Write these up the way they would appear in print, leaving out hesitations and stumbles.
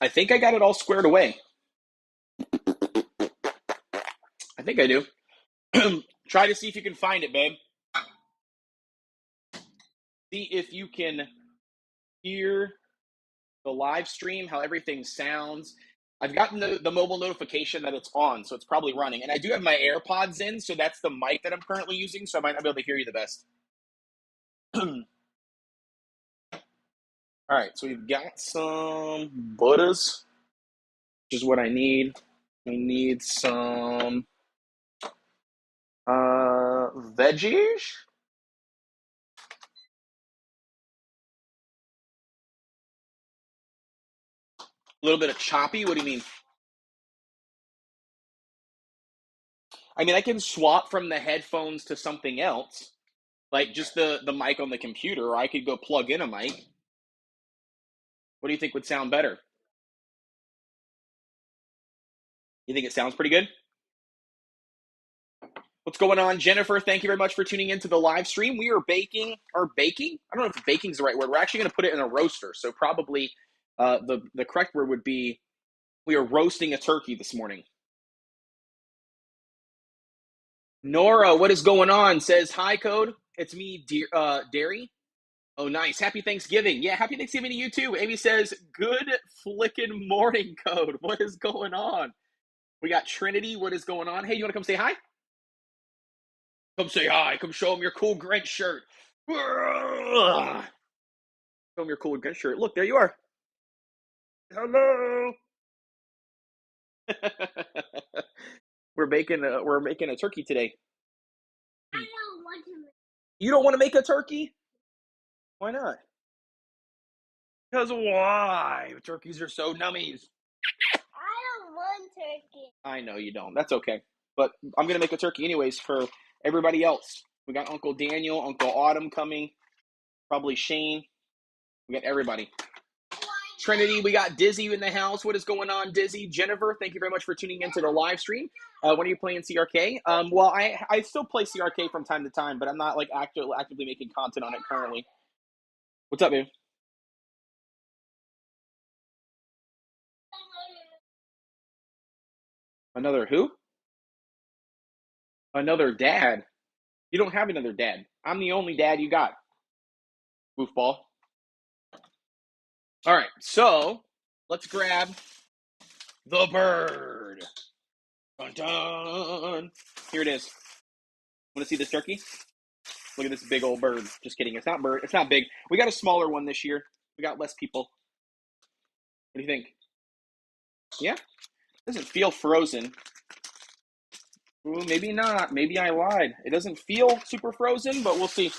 I think I got it all squared away. I think I do. Try to see if you can find it, babe. See if you can hear the live stream, how everything sounds. I've gotten the mobile notification that it's on, so it's probably running. And I do have my AirPods in, so that's the mic that I'm currently using, so I might not be able to hear you the best. All right, so we've got some butters, which is what I need. We need some veggies. A little bit of choppy. What do you mean? I mean, I can swap from the headphones to something else, like just the mic on the computer, or I could go plug in a mic. What do you think would sound better? You think it sounds pretty good? What's going on, Jennifer? Thank you very much for tuning into the live stream. We are baking, or baking? I don't know if baking is the right word. We're actually going to put it in a roaster. So probably the correct word would be we are roasting a turkey this morning. Nora, what is going on? Says, hi, Code. It's me, Derry. Oh, nice. Happy Thanksgiving. Yeah, happy Thanksgiving to you, too. Amy says, good flickin' morning, Code. What is going on? We got Trinity. What is going on? Hey, you want to come say hi? Come say hi. Come show them your cool Grinch shirt. Show them your cool Grinch shirt. Look, there you are. Hello. We're making a turkey today. I don't want to. You don't want to make a turkey? Why not? Because why? Turkeys are so nummies. I don't want turkey. I know you don't. That's okay. But I'm going to make a turkey anyways for everybody else. We got Uncle Daniel, Uncle Autumn coming, probably Shane. We got everybody. Trinity, we got Dizzy in the house. What is going on, Dizzy? Jennifer, thank you very much for tuning into the live stream. When are you playing CRK? Well, I still play CRK from time to time, but I'm not like actively making content on it currently. What's up, man? Another who? Another dad? You don't have another dad. I'm the only dad you got. Goofball. All right, so let's grab the bird. Dun dun. Here it is. Want to see this turkey? Look at this big old bird. Just kidding. It's not bird. It's not big. We got a smaller one this year. We got less people. What do you think? Yeah? Doesn't feel frozen. Ooh, maybe not. Maybe I lied. It doesn't feel super frozen, but we'll see.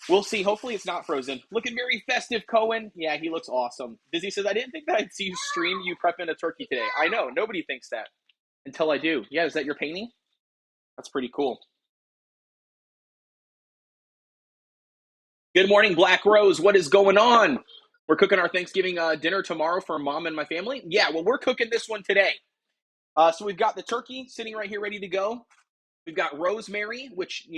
We'll see. Hopefully it's not frozen. Looking very festive, Cohen. Yeah, he looks awesome. Dizzy says, I didn't think that I'd see you stream you prepping a turkey today. I know. Nobody thinks that until I do. Yeah, is that your painting? That's pretty cool. Good morning, Black Rose. What is going on? We're cooking our Thanksgiving dinner tomorrow for Mom and my family. Yeah, well, we're cooking this one today. So we've got the turkey sitting right here ready to go. We've got rosemary, which,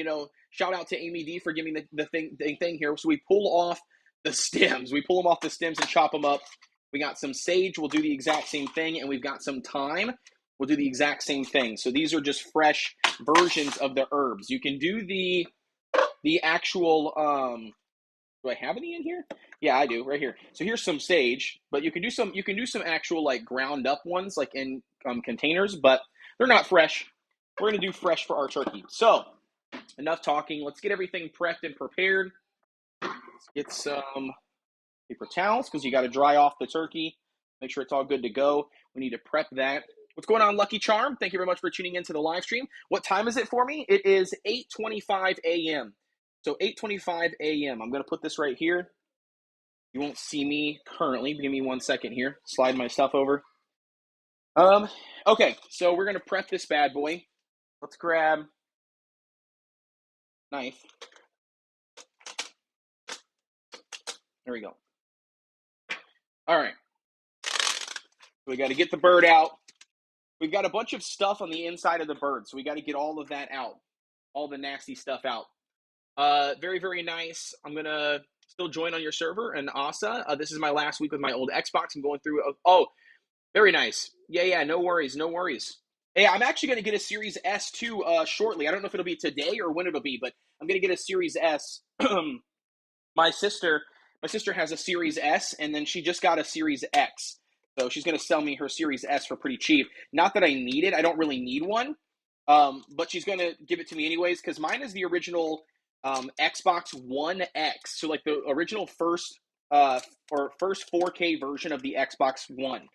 shout out to Amy D for giving the thing here. So we pull off the stems. We pull them off the stems and chop them up. We got some sage. We'll do the exact same thing. And we've got some thyme. We'll do the exact same thing. So these are just fresh versions of the herbs. You can do the actual, do I have any in here? Yeah, I do, right here. So here's some sage, but you can do some actual like ground up ones like in containers, but they're not fresh. We're gonna do fresh for our turkey. So enough talking. Let's get everything prepped and prepared. Let's get some paper towels because you got to dry off the turkey. Make sure it's all good to go. We need to prep that. What's going on, Lucky Charm? Thank you very much for tuning into the live stream. What time is it for me? It is 8:25 a.m. So 8:25 a.m. I'm going to put this right here. You won't see me currently. Give me 1 second here. Slide my stuff over. Okay, so we're going to prep this bad boy. Let's grab knife. There we go. All right. We got to get the bird out. We've got a bunch of stuff on the inside of the bird, so we got to get all of that out. All the nasty stuff out. Very, very nice. I'm going to Still join on your server. And Asa, this is my last week with my old Xbox. I'm going through. Oh, very nice. Yeah. No worries. No worries. Hey, I'm actually going to get a Series S too shortly. I don't know if it'll be today or when it'll be, but I'm going to get a Series S. my sister has a Series S, and then she just got a Series X. So she's going to sell me her Series S for pretty cheap. Not that I need it. I don't really need one. But she's going to give it to me anyways, because mine is the original Xbox One X. So like the original first 4K version of the Xbox One.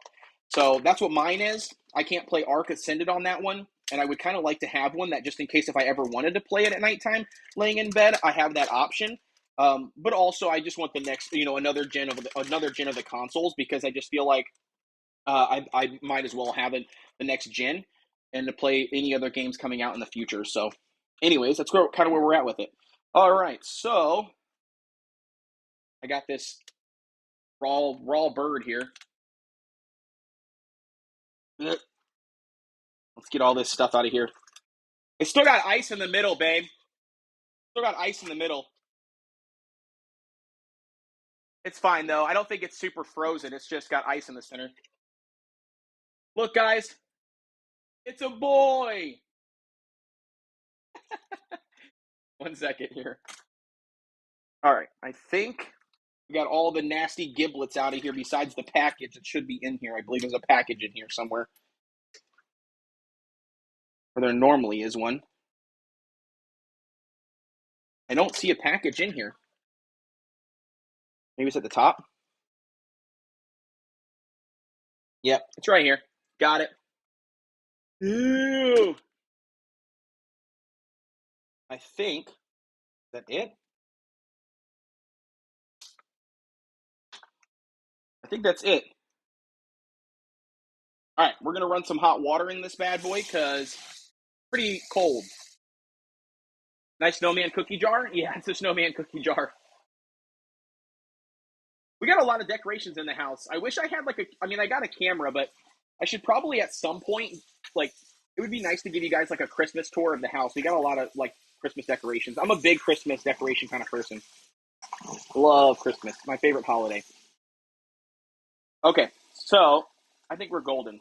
So that's what mine is. I can't play Ark Ascended on that one, and I would kind of like to have one that just in case if I ever wanted to play it at nighttime laying in bed, I have that option. But also I just want the next, another gen of the consoles, because I just feel like I might as well have it the next gen and to play any other games coming out in the future. So anyways, that's kind of where we're at with it. All right, so I got this raw bird here. Let's get all this stuff out of here. It's still got ice in the middle, babe. Still got ice in the middle. It's fine, though. I don't think it's super frozen. It's just got ice in the center. Look, guys. It's a boy. 1 second here. All right. I think we got all the nasty giblets out of here besides the package. It should be in here. I believe there's a package in here somewhere. Or there normally is one. I don't see a package in here. Maybe it's at the top. Yep, it's right here. Got it. Ew. I think that it. I think that's it. All right, we're going to run some hot water in this bad boy because it's pretty cold. Nice snowman cookie jar? Yeah, it's a snowman cookie jar. We got a lot of decorations in the house. I wish I had I got a camera, but I should probably at some point, it would be nice to give you guys a Christmas tour of the house. We got a lot of Christmas decorations. I'm a big Christmas decoration kind of person. Love Christmas. My favorite holiday. Okay, so I think we're golden.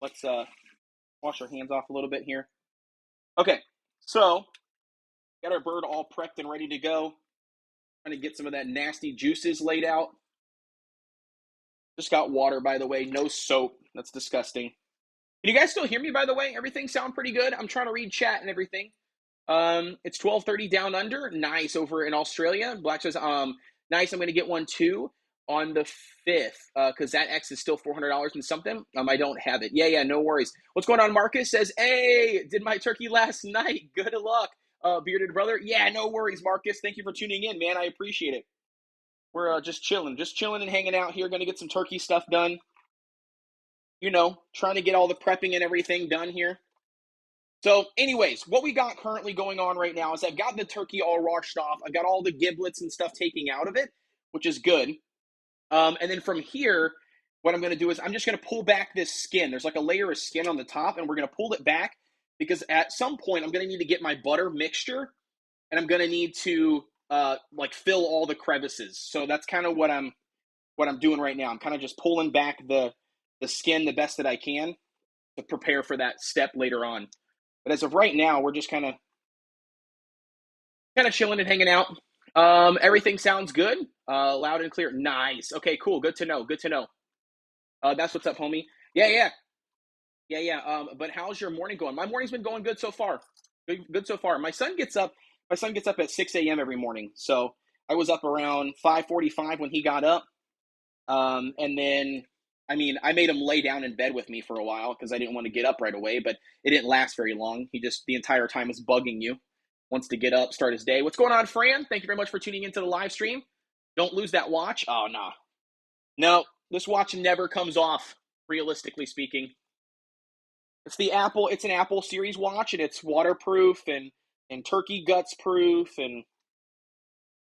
Let's wash our hands off a little bit here. Okay, so got our bird all prepped and ready to go. Trying to get some of that nasty juices laid out. Just got water, by the way. No soap. That's disgusting. Can you guys still hear me, by the way? Everything sound pretty good? I'm trying to read chat and everything. It's 12:30 down under. Nice over in Australia. Black says, nice. I'm going to get one too on the 5th because that X is still $400 and something. I don't have it. Yeah, no worries. What's going on? Marcus says, hey, did my turkey last night. Good luck, bearded brother. Yeah, no worries, Marcus. Thank you for tuning in, man. I appreciate it. We're just chilling and hanging out here. Going to get some turkey stuff done. Trying to get all the prepping and everything done here. So anyways, what we got currently going on right now is I've got the turkey all washed off. I've got all the giblets and stuff taking out of it, which is good. And then from here, what I'm going to do is I'm just going to pull back this skin. There's a layer of skin on the top, and we're going to pull it back because at some point I'm going to need to get my butter mixture, and I'm going to need to fill all the crevices. So that's kind of what I'm doing right now. I'm kind of just pulling back the skin the best that I can to prepare for that step later on. But as of right now, we're just kind of chilling and hanging out. Everything sounds good, loud and clear. Nice. Okay, cool. Good to know. That's what's up, homie. Yeah. But how's your morning going? My morning's been going good so far. Good so far. My son gets up at 6 a.m. every morning. So I was up around 5:45 when he got up. And then, I made him lay down in bed with me for a while because I didn't want to get up right away, but it didn't last very long. He just, the entire time is bugging you, wants to get up, start his day. What's going on, Fran? Thank you very much for tuning into the live stream. Don't lose that watch. Oh, nah. No, this watch never comes off, realistically speaking. It's an Apple series watch, and it's waterproof and turkey guts proof, and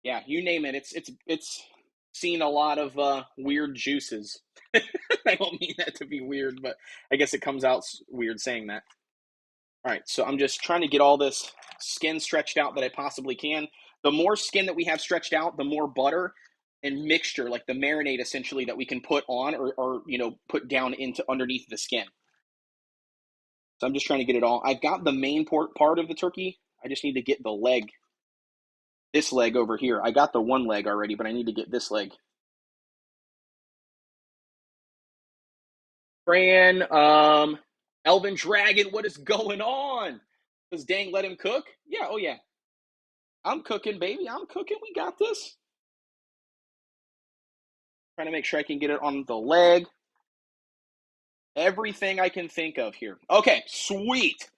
yeah, you name it. It's seen a lot of weird juices. I don't mean that to be weird, but I guess it comes out weird saying that. All right, so I'm just trying to get all this skin stretched out that I possibly can. The more skin that we have stretched out, the more butter and mixture, like the marinade essentially, that we can put on or put down into underneath the skin. So I'm just trying to get it all. I've got the main part of the turkey. I just need to get the leg, this leg over here. I got the one leg already, but I need to get this leg. Fran, Elvin Dragon, what is going on? Does Dang let him cook? Yeah, oh yeah. I'm cooking, baby. I'm cooking. We got this. Trying to make sure I can get it on the leg. Everything I can think of here. Okay, sweet.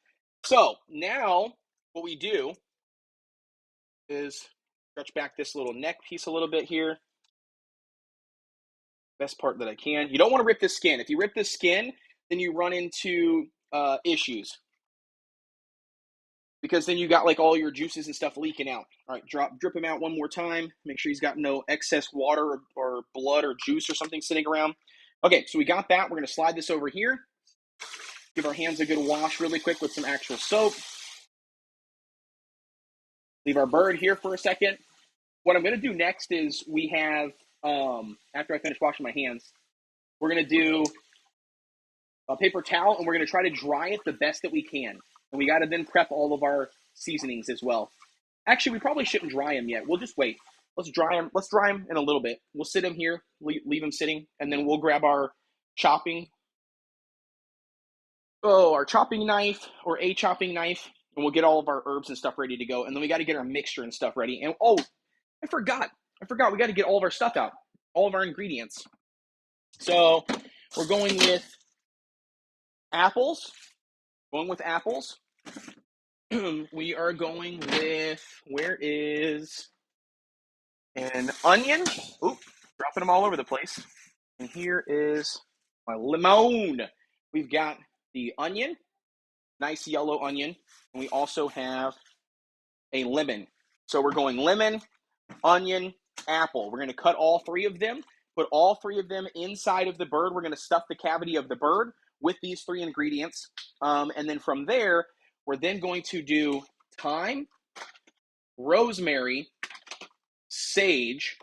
So now what we do is stretch back this little neck piece a little bit here. Best part that I can. You don't want to rip the skin. If you rip the skin, then you run into issues. Because then you got like all your juices and stuff leaking out. All right, drip him out one more time. Make sure he's got no excess water or blood or juice or something sitting around. Okay, so we got that. We're going to slide this over here. Give our hands a good wash really quick with some actual soap. Leave our bird here for a second. What I'm going to do next is we have, after I finish washing my hands, we're going to do a paper towel and we're going to try to dry it the best that we can. And we got to then prep all of our seasonings as well. Actually, we probably shouldn't dry them yet. We'll just wait. Let's dry them in a little bit. We'll sit them here, leave them sitting, and then we'll grab our chopping knife or a chopping knife, and we'll get all of our herbs and stuff ready to go. And then we got to get our mixture and stuff ready. And I forgot. We got to get all of our stuff out, all of our ingredients. So we're going with apples. We are going with, where is an onion? Oop, dropping them all over the place. And here is my limon. We've got the onion, nice yellow onion. And we also have a lemon. So we're going lemon, onion, apple. We're going to cut all three of them, put all three of them inside of the bird. We're going to stuff the cavity of the bird with these three ingredients. And then from there, we're then going to do thyme, rosemary, sage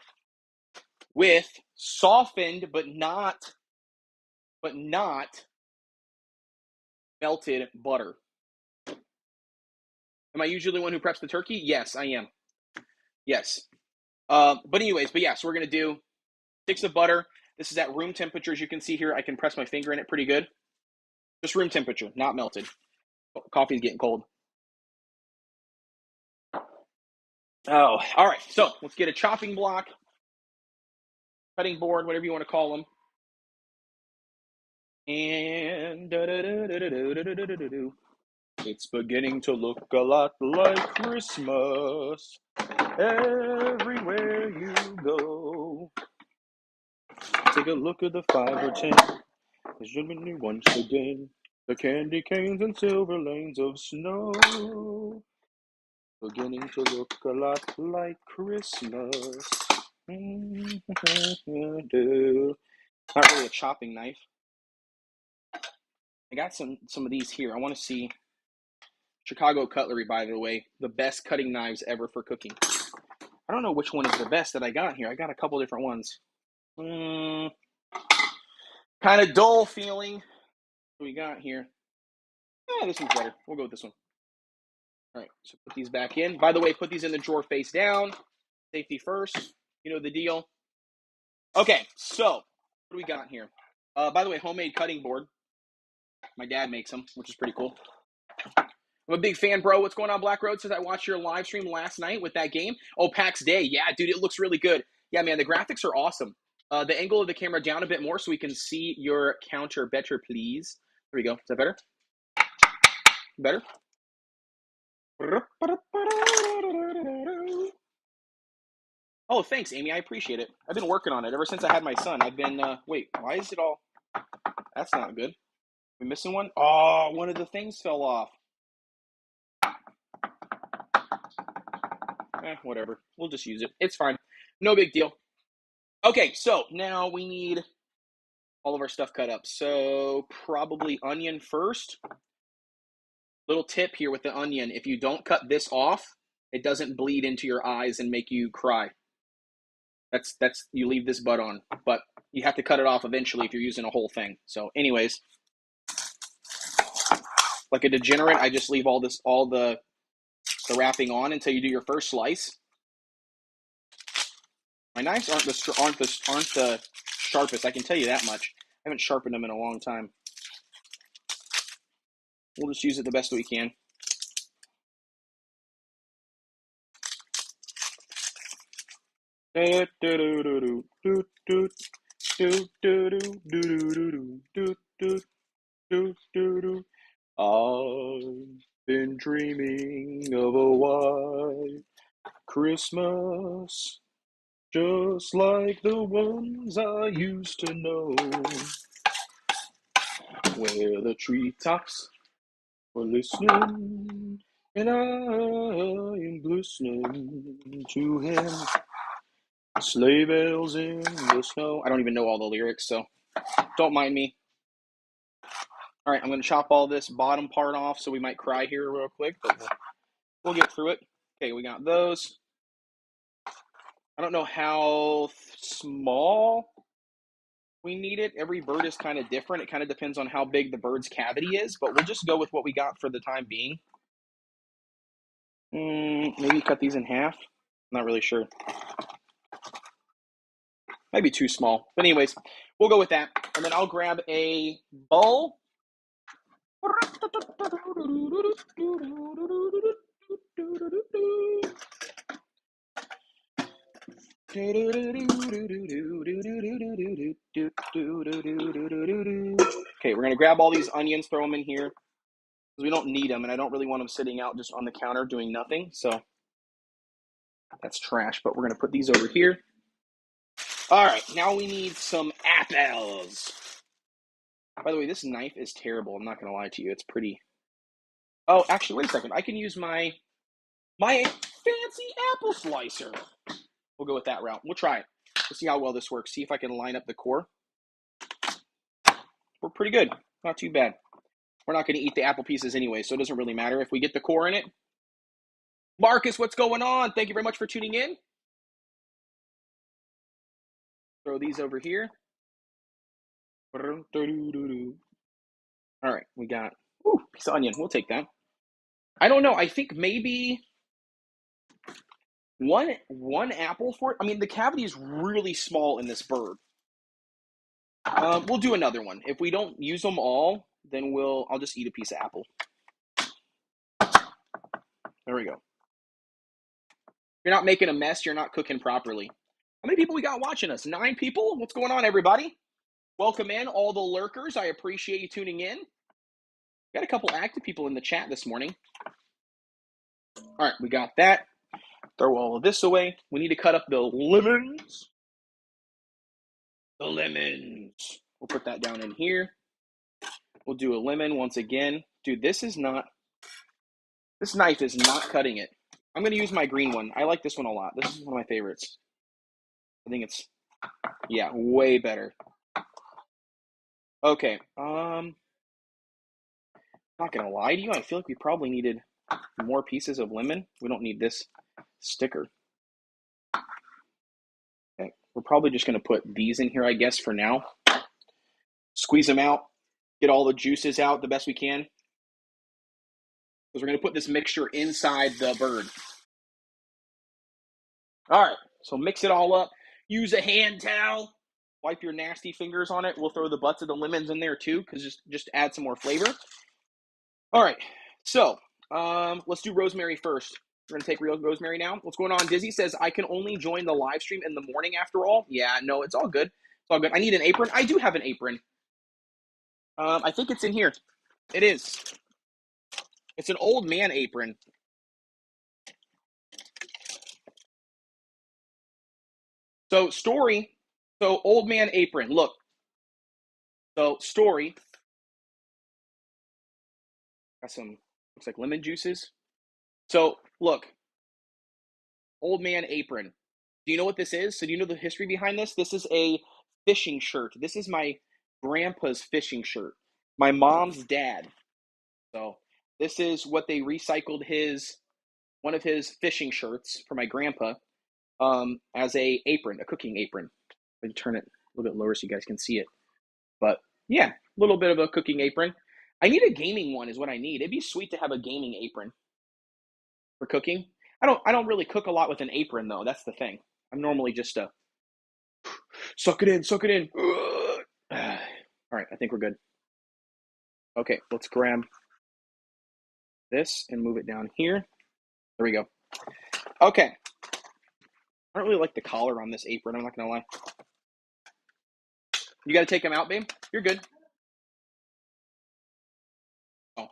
with softened but not melted butter. Am I usually the one who preps the turkey? Yes, I am. Yes. So we're going to do sticks of butter. This is at room temperature. As you can see here, I can press my finger in it pretty good. Just room temperature, not melted. Coffee's getting cold. Oh, all right. So let's get a chopping block, cutting board, whatever you want to call them. And it's beginning to look a lot like Christmas everywhere you go. Take a look at the 5 or 10. There's Germany once again. The candy canes and silver lanes of snow. Beginning to look a lot like Christmas. Not really a chopping knife. I got some of these here. I want to see. Chicago Cutlery, by the way, the best cutting knives ever for cooking. I don't know which one is the best that I got here. I got a couple different ones. Kind of dull feeling. What we got here? This one's better. We'll go with this one. All right, so put these back in. By the way, put these in the drawer face down. Safety first. You know the deal. Okay, so what do we got here? By the way, homemade cutting board. My dad makes them, which is pretty cool. I'm a big fan, bro. What's going on, Black Road? Says I watched your live stream last night with that game. Oh, PAX Day. Yeah, dude, it looks really good. Yeah, man, the graphics are awesome. The angle of the camera down a bit more so we can see your counter better, please. There we go. Is that better? Better? Oh, thanks, Amy. I appreciate it. I've been working on it ever since I had my son. I've been, wait, why is it all... That's not good. We missing one? Oh, one of the things fell off. Whatever. We'll just use it. It's fine. No big deal. Okay, so now we need all of our stuff cut up. So probably onion first. Little tip here with the onion. If you don't cut this off, It doesn't bleed into your eyes and make you cry. That's you leave this bud on, but you have to cut it off eventually if you're using a whole thing. So anyways, like a degenerate, I just leave all the wrapping on until you do your first slice. My knives aren't the sharpest, I can tell you that much. I haven't sharpened them in a long time. We'll just use it the best we can. I've been dreaming of a white Christmas, just like the ones I used to know, where the treetops were listening, and I am listening to him. Sleigh bells in the snow. I don't even know all the lyrics, so don't mind me. All right, I'm going to chop all this bottom part off, so we might cry here real quick, but we'll get through it. Okay, we got those. I don't know how small we need it. Every bird is kind of different. It kind of depends on how big the bird's cavity is, but we'll just go with what we got for the time being. Maybe cut these in half. I'm not really sure. Maybe too small. But anyways, we'll go with that. And then I'll grab a bowl. Okay, we're going to grab all these onions, throw them in here, because we don't need them, and I don't really want them sitting out just on the counter doing nothing, so that's trash, but we're going to put these over here. All right, now we need some apples. By the way, this knife is terrible. I'm not going to lie to you. It's pretty... Oh, actually, wait a second. I can use my fancy apple slicer. We'll go with that route. We'll try it. We'll see how well this works. See if I can line up the core. We're pretty good. Not too bad. We're not going to eat the apple pieces anyway, so it doesn't really matter if we get the core in it. Marcus, what's going on? Thank you very much for tuning in. Throw these over here. All right, we got piece of onion. We'll take that. I don't know. I think maybe one apple for it. I mean, the cavity is really small in this bird. We'll do another one. If we don't use them all, then I'll just eat a piece of apple. There we go. If you're not making a mess, you're not cooking properly. How many people we got watching us? 9 people? What's going on, everybody? Welcome in, all the lurkers. I appreciate you tuning in. Got a couple active people in the chat this morning. All right, we got that. Throw all of this away. We need to cut up the lemons. The lemons. We'll put that down in here. We'll do a lemon once again. Dude, this knife is not cutting it. I'm going to use my green one. I like this one a lot. This is one of my favorites. I think it's, yeah, way better. Okay. Not going to lie to you. I feel like we probably needed more pieces of lemon. We don't need this sticker. Okay. We're probably just going to put these in here, I guess, for now. Squeeze them out. Get all the juices out the best we can. Because we're going to put this mixture inside the bird. All right. So mix it all up. Use a hand towel. Wipe your nasty fingers on it. We'll throw the butts of the lemons in there too, because just add some more flavor. All right. So let's do rosemary first. We're going to take real rosemary now. What's going on? Dizzy says, I can only join the live stream in the morning after all. Yeah, no, it's all good. It's all good. I need an apron. I do have an apron. I think it's in here. It is. It's an old man apron. So old man apron. Look. So story. Got some, looks like lemon juices. So look. Old man apron. Do you know what this is? So do you know the history behind this? This is a fishing shirt. This is my grandpa's fishing shirt. My mom's dad. So this is what they recycled his one of his fishing shirts for my grandpa as a apron, a cooking apron. I can turn it a little bit lower so you guys can see it. But yeah, a little bit of a cooking apron. I need a gaming one is what I need. It'd be sweet to have a gaming apron for cooking. I don't really cook a lot with an apron though. That's the thing. I'm normally just a suck it in, suck it in. All right, I think we're good. Okay, let's grab this and move it down here. There we go. Okay. I don't really like the collar on this apron, I'm not gonna lie. You gotta take them out, babe? You're good. Oh.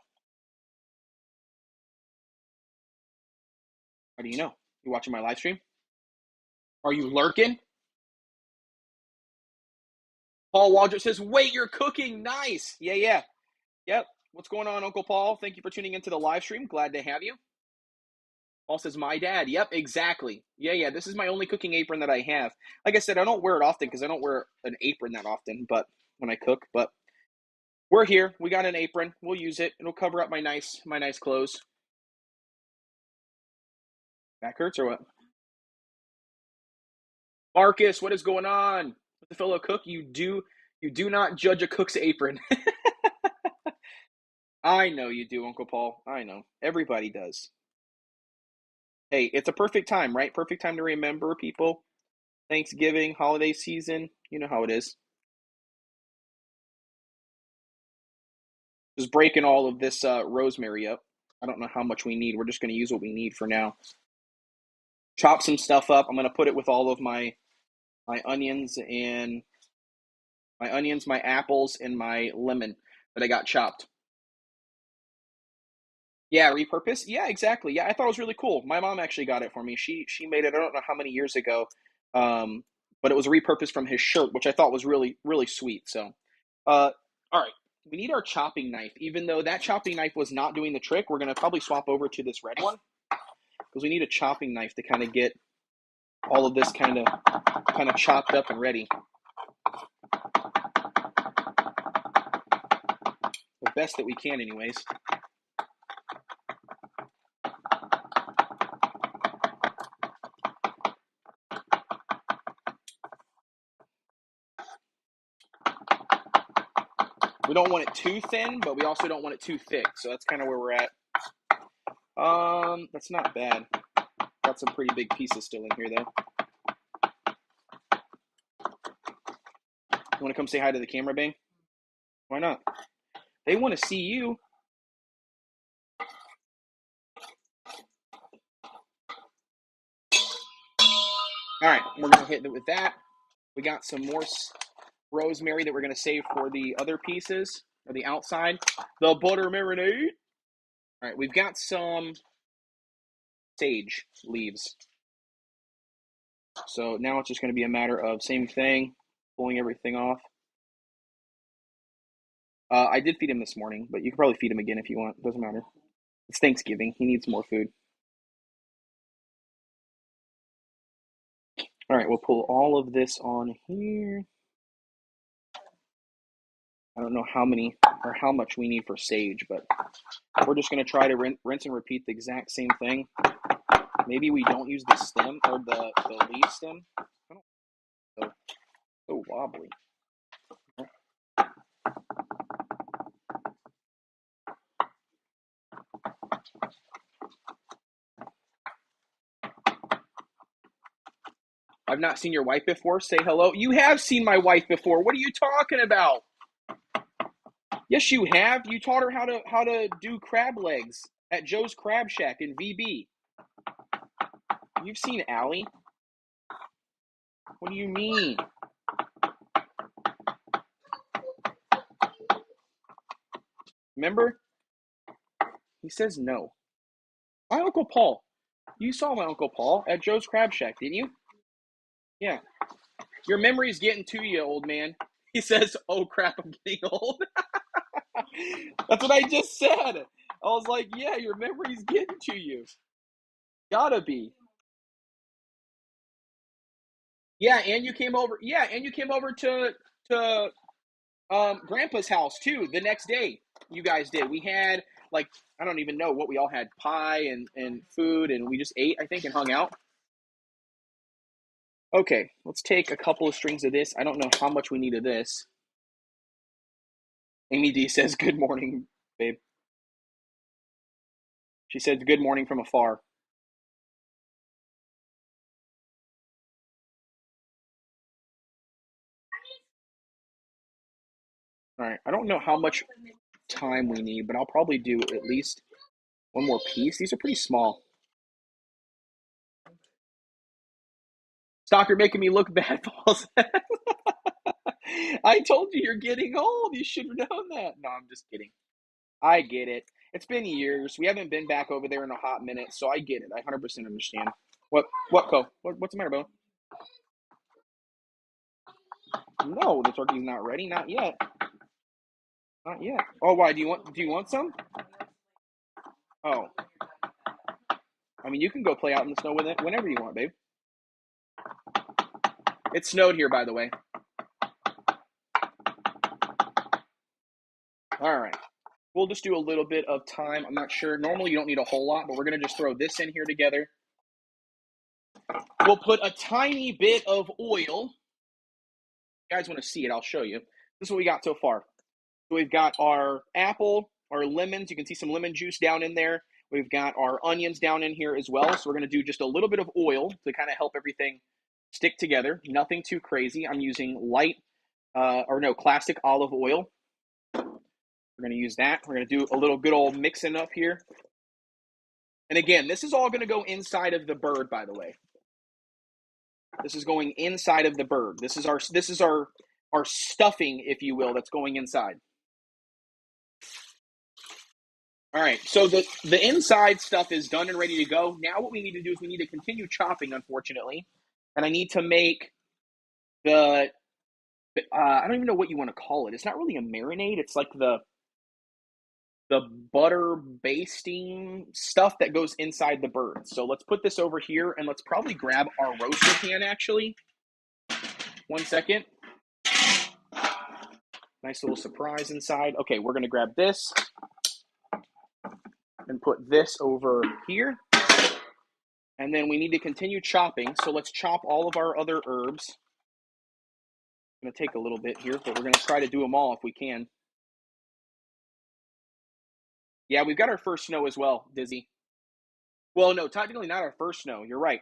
How do you know? You watching my live stream? Are you lurking? Paul Waldrop says, wait, you're cooking. Nice. Yeah. Yep. What's going on, Uncle Paul? Thank you for tuning into the live stream. Glad to have you. Paul says, my dad. Yep, exactly. Yeah. This is my only cooking apron that I have. Like I said, I don't wear it often because I don't wear an apron that often, but when I cook, but we're here. We got an apron. We'll use it. It'll cover up my nice clothes. Back hurts or what? Marcus, what is going on? With the fellow cook, you do not judge a cook's apron. I know you do, Uncle Paul. I know. Everybody does. Hey, it's a perfect time, right? Perfect time to remember people. Thanksgiving, holiday season. You know how it is. Just breaking all of this rosemary up. I don't know how much we need. We're just going to use what we need for now. Chop some stuff up. I'm going to put it with all of my onions and my apples, and my lemon that I got chopped. Yeah, repurpose. Yeah, exactly. Yeah, I thought it was really cool. My mom actually got it for me. She made it. I don't know how many years ago, but it was repurposed from his shirt, which I thought was really sweet. So, all right, we need our chopping knife. Even though that chopping knife was not doing the trick, we're gonna probably swap over to this red one because we need a chopping knife to kind of get all of this kind of chopped up and ready. The best that we can, anyways. We don't want it too thin, but we also don't want it too thick. So that's kind of where we're at. That's not bad. Got some pretty big pieces still in here, though. You want to come say hi to the camera, babe? Why not? They want to see you. All right, we're going to hit it with that. We got some more rosemary that we're going to save for the other pieces, or the outside. The butter marinade. All right, we've got some sage leaves. So now it's just going to be a matter of same thing, pulling everything off. I did feed him this morning, but you can probably feed him again if you want. Doesn't matter. It's Thanksgiving. He needs more food. All right, we'll pull all of this on here. I don't know how many or how much we need for sage, but we're just going to try to rinse and repeat the exact same thing. Maybe we don't use the stem or the leaf stem. So wobbly. I've not seen your wife before. Say hello. You have seen my wife before. What are you talking about? Yes, you have. You taught her how to do crab legs at Joe's Crab Shack in VB. You've seen Allie. What do you mean? Remember? He says no. My Uncle Paul. You saw my Uncle Paul at Joe's Crab Shack, didn't you? Yeah. Your memory's getting to you, old man. He says, oh crap, I'm getting old. That's what I just said. I was like, yeah, your memory's getting to you. Gotta be. Yeah, and you came over. Yeah, and you came over to Grandpa's house too the next day. You guys did. We had like, I don't even know what we all had, pie and food, and we just ate, I think, and hung out. Okay, let's take a couple of strings of this. I don't know how much we need of this. Amy D says, good morning, babe. She said, good morning from afar. All right, I don't know how much time we need, but I'll probably do at least one more piece. These are pretty small. Stop, you're making me look bad, Paul. I told you you're getting old. You should have known that. No, I'm just kidding. I get it. It's been years. We haven't been back over there in a hot minute, so I get it. I 100% understand. What, Co? What's the matter, Bo? No, the turkey's not ready. Not yet. Not yet. Oh, why? Do you want some? Oh, I mean, you can go play out in the snow with it whenever you want, babe. It snowed here, by the way. All right. We'll just do a little bit of time. I'm not sure. Normally, you don't need a whole lot, but we're going to just throw this in here together. We'll put a tiny bit of oil. If you guys want to see it, I'll show you. This is what we got so far. So we've got our apple, our lemons. You can see some lemon juice down in there. We've got our onions down in here as well. So we're going to do just a little bit of oil to kind of help everything stick together. Nothing too crazy. I'm using classic olive oil. We're going to use that. We're going to do a little good old mixing up here. And again, this is all going to go inside of the bird, by the way. This is going inside of the bird. This is our stuffing, if you will, that's going inside. All right, so the inside stuff is done and ready to go. Now what we need to do is we need to continue chopping, unfortunately. And I need to make I don't even know what you want to call it. It's not really a marinade. It's like the butter basting stuff that goes inside the bird. So let's put this over here, and let's probably grab our roaster pan, actually. 1 second. Nice little surprise inside. Okay, we're going to grab this and put this over here. And then we need to continue chopping. So let's chop all of our other herbs. It's going to take a little bit here, but we're going to try to do them all if we can. Yeah, we've got our first snow as well, Dizzy. Well, no, technically not our first snow. You're right.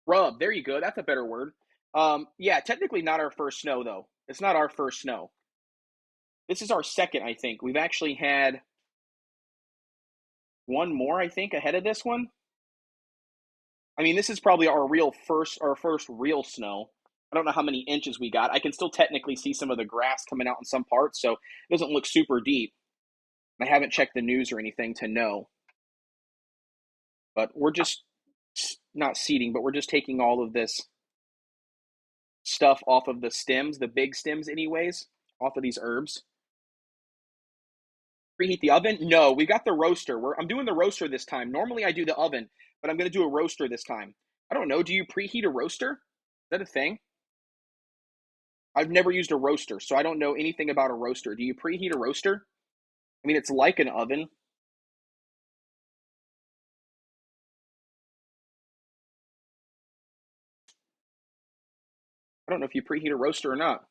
Rub. There you go. That's a better word. Yeah, technically not our first snow, though. It's not our first snow. This is our second, I think. We've actually had one more, I think, ahead of this one. I mean, this is probably our first real snow. I don't know how many inches we got. I can still technically see some of the grass coming out in some parts, so it doesn't look super deep. I haven't checked the news or anything to know. But we're just not seeding, but we're just taking all of this stuff off of the stems, the big stems anyways, off of these herbs. Preheat the oven? No, we got the roaster. I'm doing the roaster this time. Normally I do the oven, but I'm going to do a roaster this time. I don't know. Do you preheat a roaster? Is that a thing? I've never used a roaster, so I don't know anything about a roaster. Do you preheat a roaster? I mean, it's like an oven. I don't know if you preheat a roaster or not.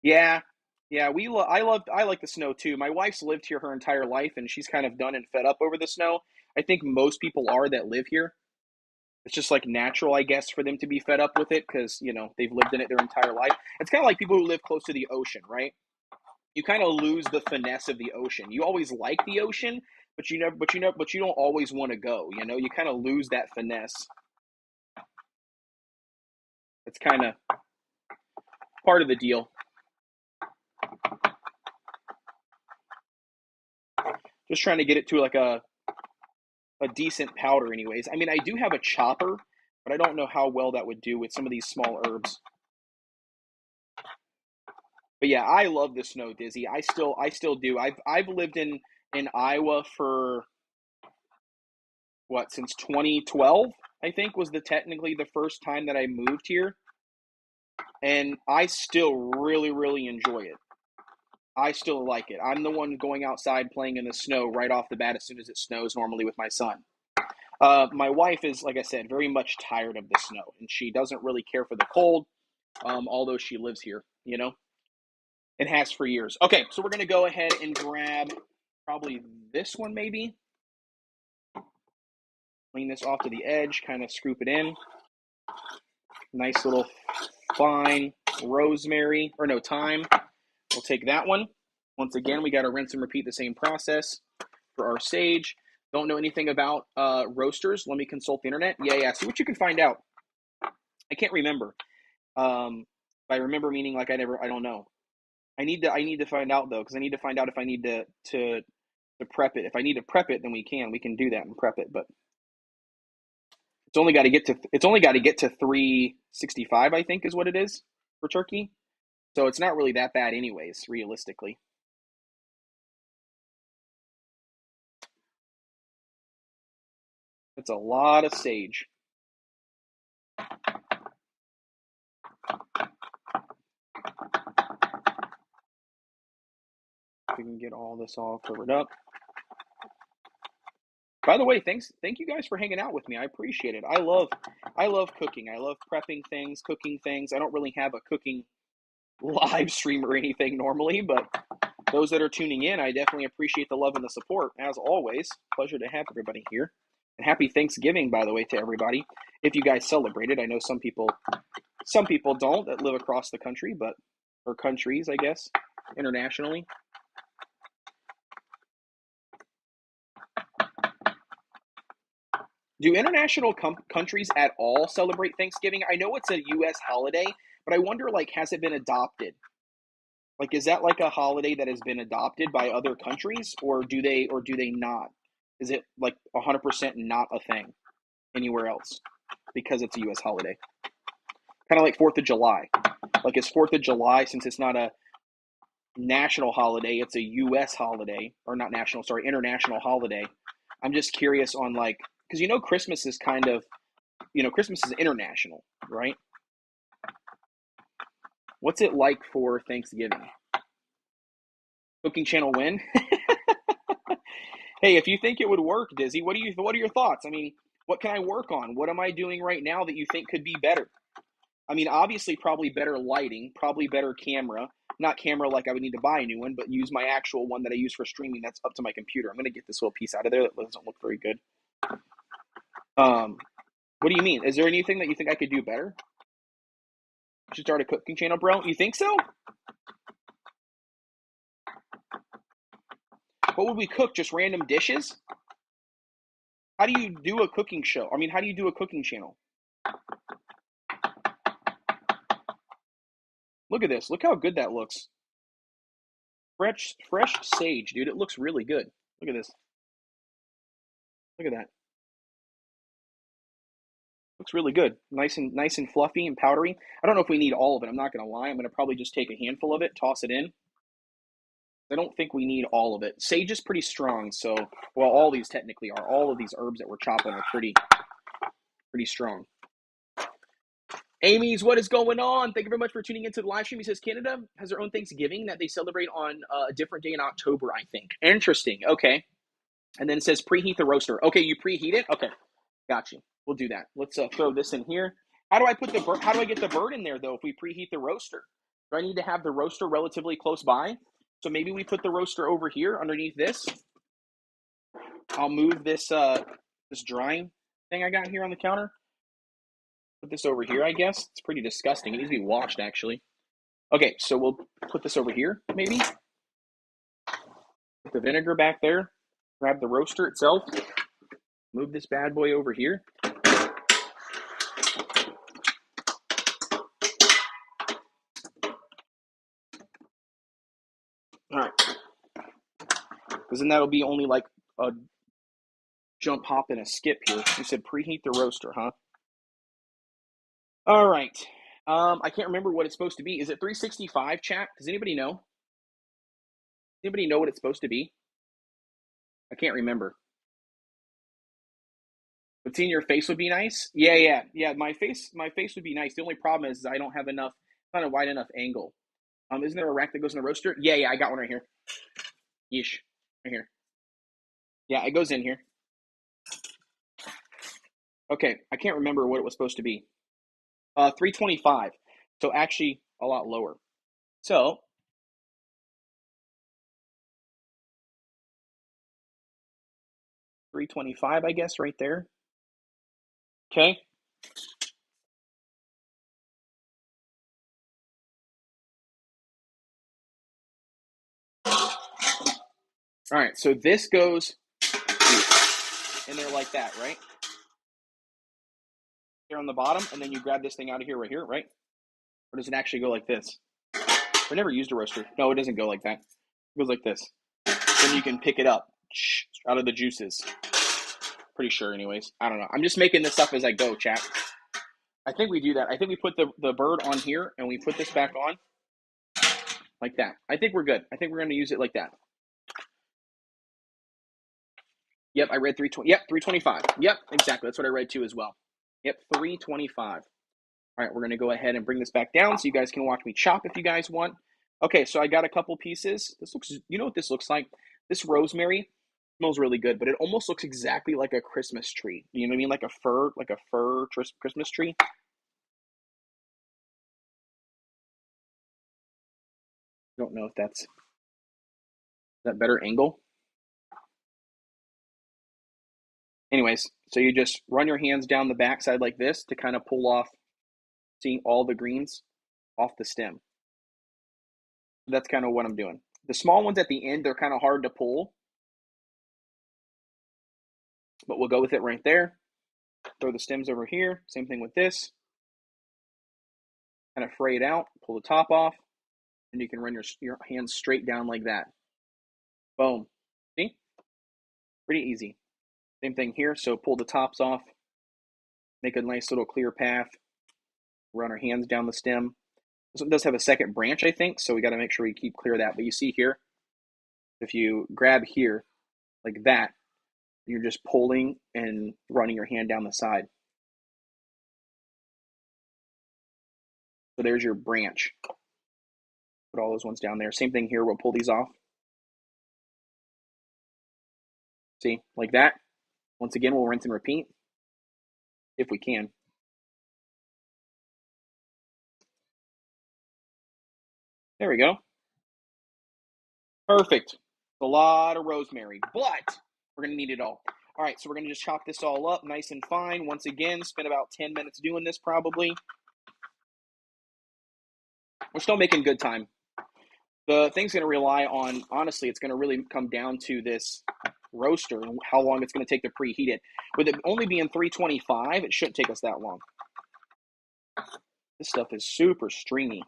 Yeah, yeah. I like the snow too. My wife's lived here her entire life, and she's kind of done and fed up over the snow. I think most people are that live here. It's just like natural, I guess, for them to be fed up with it because they've lived in it their entire life. It's kind of like people who live close to the ocean, right? You kind of lose the finesse of the ocean. You always like the ocean, but you don't always want to go. You kind of lose that finesse. It's kind of part of the deal. Just trying to get it to like a decent powder anyways. I mean, I do have a chopper, but I don't know how well that would do with some of these small herbs. But yeah, I love the snow, Dizzy. I still do. I've lived in Iowa for since 2012, I think was technically the first time that I moved here. And I still really, really enjoy it. I still like it. I'm the one going outside playing in the snow right off the bat as soon as it snows normally with my son. My wife is, like I said, very much tired of the snow, and she doesn't really care for the cold, although she lives here, you know, and has for years. Okay, so we're going to go ahead and grab probably this one maybe. Clean this off to the edge, kind of scoop it in. Nice little fine rosemary, or no, thyme. We'll take that one. Once again, we got to rinse and repeat the same process for our sage. Don't know anything about roasters. Let me consult the internet. Yeah. See what you can find out. I can't remember. By remember meaning like I don't know. I need to find out though, because I need to find out if I need to prep it. If I need to prep it, then we can do that and prep it. But it's only got to get to 365, I think is what it is for turkey. So it's not really that bad anyways, realistically. It's a lot of sage. If we can get all this all covered up. By the way, thank you guys for hanging out with me. I appreciate it. I love cooking. I love prepping things, cooking things. I don't really have a cooking live stream or anything normally, but those that are tuning in, I definitely appreciate the love and the support. As always, pleasure to have everybody here. And happy Thanksgiving, by the way, to everybody. If you guys celebrate it, I know some people don't that live across the country, or countries, I guess, internationally. Do international countries at all celebrate Thanksgiving? I know it's a U.S. holiday, but I wonder, like, has it been adopted? Like, is that like a holiday that has been adopted by other countries, or do they not? Is it like 100% not a thing anywhere else because it's a U.S. holiday? Kind of like 4th of July. Like, is 4th of July, since it's not a national holiday, it's a U.S. holiday, or not national, sorry, international holiday. I'm just curious on, like, because Christmas is kind of, Christmas is international, right? What's it like for Thanksgiving? Cooking channel win? Hey, if you think it would work, Dizzy, what are your thoughts? I mean, what can I work on? What am I doing right now that you think could be better? I mean, obviously, probably better lighting, probably better camera. Not camera like I would need to buy a new one, but use my actual one that I use for streaming that's up to my computer. I'm going to get this little piece out of there that doesn't look very good. What do you mean? Is there anything that you think I could do better? I should start a cooking channel, bro. You think so? What would we cook? Just random dishes? How do you do a cooking show? I mean, how do you do a cooking channel? Look at this. Look how good that looks. Fresh sage, dude. It looks really good. Look at this. Look at that. Looks really good. Nice and fluffy and powdery. I don't know if we need all of it. I'm not going to lie. I'm going to probably just take a handful of it, toss it in. I don't think we need all of it. Sage is pretty strong, so, well, all these technically are. All of these herbs that we're chopping are pretty strong. Amy's, what is going on? Thank you very much for tuning into the live stream. He says Canada has their own Thanksgiving that they celebrate on a different day in October, I think. Interesting. Okay. And then it says preheat the roaster. Okay, you preheat it? Okay. Got you. We'll do that. Let's throw this in here. How do I get the bird in there, though, if we preheat the roaster? Do I need to have the roaster relatively close by? So maybe we put the roaster over here underneath this. I'll move this this drying thing I got here on the counter. Put this over here, I guess. It's pretty disgusting. It needs to be washed, actually. Okay, so we'll put this over here, maybe. Put the vinegar back there. Grab the roaster itself. Move this bad boy over here. All right. Because then that'll be only like a jump, hop, and a skip here. You said preheat the roaster, huh? All right. I can't remember what it's supposed to be. Is it 365, chat? Does anybody know? Anybody know what it's supposed to be? I can't remember. But seeing your face would be nice. Yeah. My face would be nice. The only problem is I don't have enough, not a wide enough angle. Isn't there a rack that goes in the roaster? Yeah, I got one right here. Yeesh. Right here. Yeah, it goes in here. Okay, I can't remember what it was supposed to be. 325. So actually a lot lower. So 325, I guess, right there. Okay. All right, so this goes in there like that, right? Here on the bottom, and then you grab this thing out of here right here, right? Or does it actually go like this? I never used a roaster. No, it doesn't go like that. It goes like this. Then you can pick it up out of the juices. Pretty sure, anyways. I don't know. I'm just making this up as I go, chat. I think we do that. I think we put the bird on here, and we put this back on like that. I think we're good. I think we're going to use it like that. Yep, I read 320. Yep, 325. Yep, exactly. That's what I read too as well. Yep, 325. All right, we're going to go ahead and bring this back down so you guys can watch me chop if you guys want. Okay, so I got a couple pieces. This looks, you know what this looks like? This rosemary smells really good, but it almost looks exactly like a Christmas tree. You know what I mean? Like a fir Christmas tree. Don't know if that's that better angle. Anyways, so you just run your hands down the backside like this to kind of pull off, see all the greens off the stem. That's kind of what I'm doing. The small ones at the end, they're kind of hard to pull, but we'll go with it right there. Throw the stems over here. Same thing with this. Kind of fray it out, pull the top off, and you can run your hands straight down like that. Boom. See? Pretty easy. Same thing here. So pull the tops off, make a nice little clear path, run our hands down the stem. This one does have a second branch, I think, so we got to make sure we keep clear of that. But you see here, if you grab here like that, you're just pulling and running your hand down the side. So there's your branch. Put all those ones down there. Same thing here. We'll pull these off. See, like that. Once again, we'll rinse and repeat if we can. There we go. Perfect. A lot of rosemary, but we're going to need it all. All right, so we're going to just chop this all up nice and fine. Once again, spend about 10 minutes doing this probably. We're still making good time. The thing's going to rely on, honestly, it's going to really come down to this roaster and how long it's going to take to preheat it. With it only being 325, it shouldn't take us that long. This stuff is super stringy.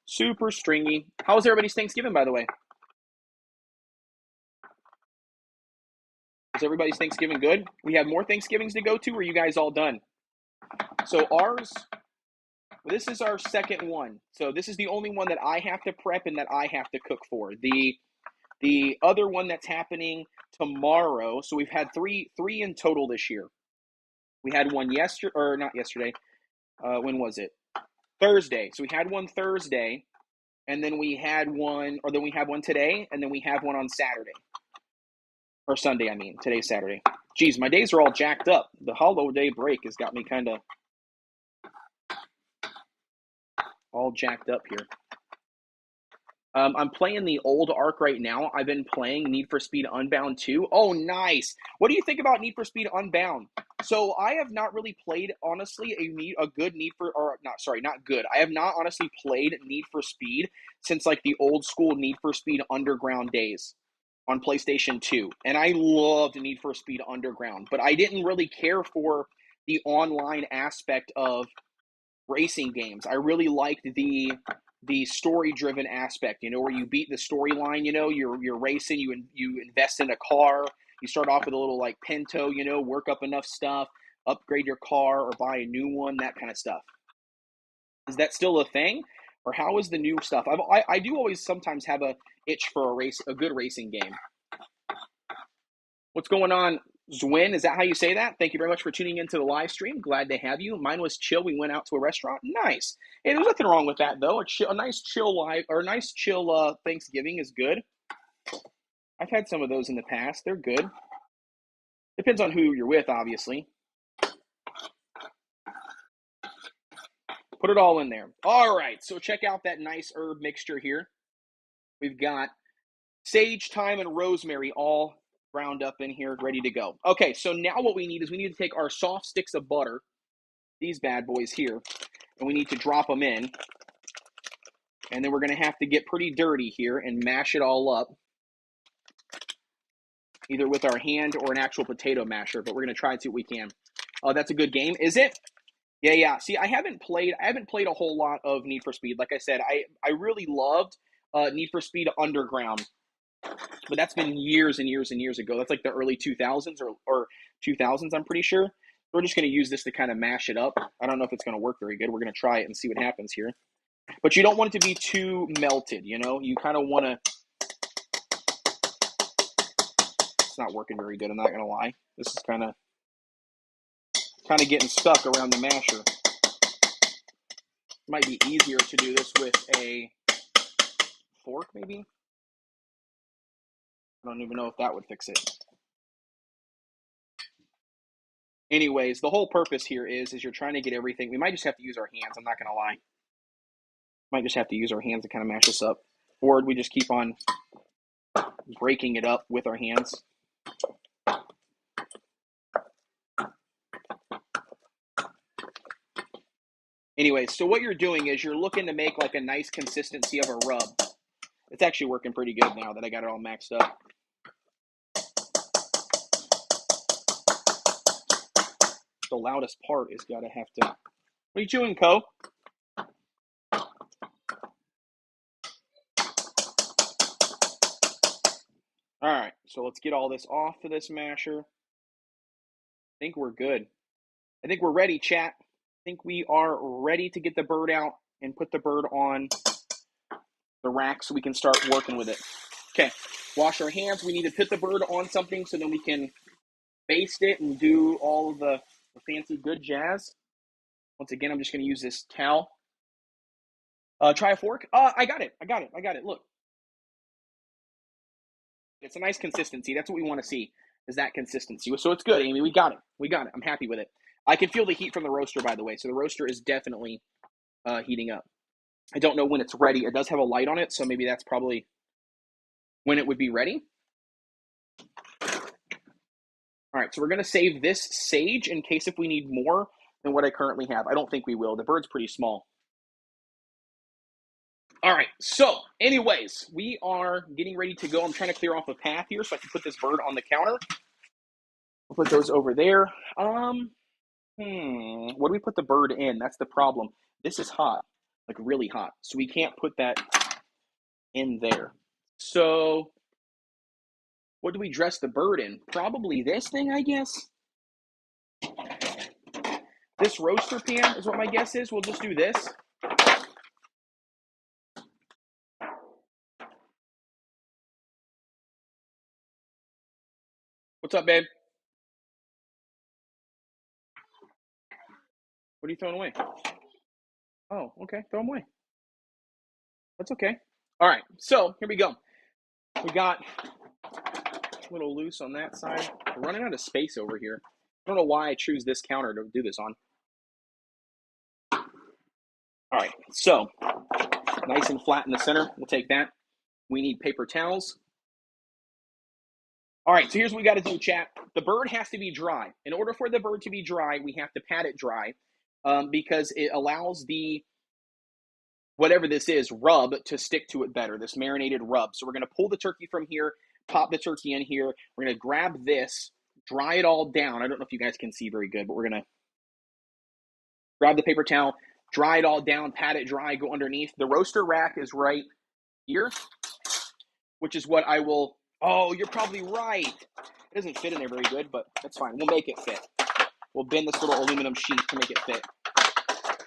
Super stringy. How was everybody's Thanksgiving, by the way? Is everybody's Thanksgiving good? We have more Thanksgivings to go to, or are you guys all done? So ours, this is our second one. So this is the only one that I have to prep and that I have to cook for. The other one that's happening tomorrow. So we've had three in total this year. We had one yesterday, or not yesterday. When was it? Thursday. So we had one Thursday, and then we had one, or then we have one today, and then we have one on Saturday. Or Sunday, I mean. Today's Saturday. Geez, my days are all jacked up. The holiday break has got me kind of all jacked up here. I'm playing the old Ark right now. I've been playing Need for Speed Unbound 2. Oh, nice. What do you think about Need for Speed Unbound? So I have not really played, honestly, I have not honestly played Need for Speed since like the old school Need for Speed Underground days on PlayStation 2. And I loved Need for Speed Underground, but I didn't really care for the online aspect of racing games. I really liked the story-driven aspect, you know, where you beat the storyline, you know, you're racing, you invest in a car, you start off with a little like Pinto, you know, work up enough stuff, upgrade your car or buy a new one, that kind of stuff. Is that still a thing? Or how is the new stuff? I do always sometimes have a itch for a good racing game. What's going on, Zwin, is that how you say that? Thank you very much for tuning into the live stream. Glad to have you. Mine was chill. We went out to a restaurant. Nice. Hey, there's nothing wrong with that though. A nice chill live or a nice chill Thanksgiving is good. I've had some of those in the past. They're good. Depends on who you're with, obviously. Put it all in there. All right. So check out that nice herb mixture here. We've got sage, thyme, and rosemary all ground up in here, ready to go. Okay, so now what we need is we need to take our soft sticks of butter, these bad boys here, and we need to drop them in. And then we're going to have to get pretty dirty here and mash it all up, either with our hand or an actual potato masher, but we're going to try and see what we can. Oh, that's a good game, is it? Yeah. See, I haven't played a whole lot of Need for Speed. Like I said, I really loved Need for Speed Underground. But that's been years and years and years ago. That's like the early 2000s or 2000s, I'm pretty sure. We're just going to use this to kind of mash it up. I don't know if it's going to work very good. We're going to try it and see what happens here. But you don't want it to be too melted, you know? You kind of want to... It's not working very good, I'm not going to lie. This is kind of getting stuck around the masher. Might be easier to do this with a fork, maybe? I don't even know if that would fix it. Anyways, the whole purpose here is you're trying to get everything. We might just have to use our hands. I'm not going to lie. Might just have to use our hands to kind of mash this up. Or we just keep on breaking it up with our hands. Anyways, so what you're doing is you're looking to make like a nice consistency of a rub. It's actually working pretty good now that I got it all maxed up. The loudest part is got to have to... What are you doing, Co? All right, so let's get all this off of this masher. I think we're good. I think we're ready, chat. I think we are ready to get the bird out and put the bird on the rack so we can start working with it. Okay, wash our hands. We need to put the bird on something so then we can baste it and do all of the fancy good jazz. Once again, I'm just going to use this towel. Try a fork. I got it. Look. It's a nice consistency. That's what we want to see, is that consistency. So it's good, Amy. We got it. I'm happy with it. I can feel the heat from the roaster, by the way. So the roaster is definitely heating up. I don't know when it's ready. It does have a light on it, so maybe that's probably when it would be ready. All right, so we're going to save this sage in case if we need more than what I currently have. I don't think we will. The bird's pretty small. All right, so anyways, we are getting ready to go. I'm trying to clear off a path here so I can put this bird on the counter. I'll put those over there. What do we put the bird in? That's the problem. This is hot, like really hot. So we can't put that in there. So what do we dress the bird in? Probably this thing, I guess. This roaster pan is what my guess is. We'll just do this. What's up, babe? What are you throwing away? Oh, okay. Throw them away. That's okay. All right. So here we go. We got a little loose on that side. We're running out of space over here. I don't know why I choose this counter to do this on. All right. So nice and flat in the center. We'll take that. We need paper towels. All right. So here's what we got to do, chat. The bird has to be dry. In order for the bird to be dry, we have to pat it dry because it allows the whatever this is, rub to stick to it better, this marinated rub. So we're going to pull the turkey from here, pop the turkey in here. We're going to grab this, dry it all down. I don't know if you guys can see very good, but we're going to grab the paper towel, dry it all down, pat it dry, go underneath. The roaster rack is right here, which is what I will... Oh, you're probably right. It doesn't fit in there very good, but that's fine. We'll make it fit. We'll bend this little aluminum sheet to make it fit.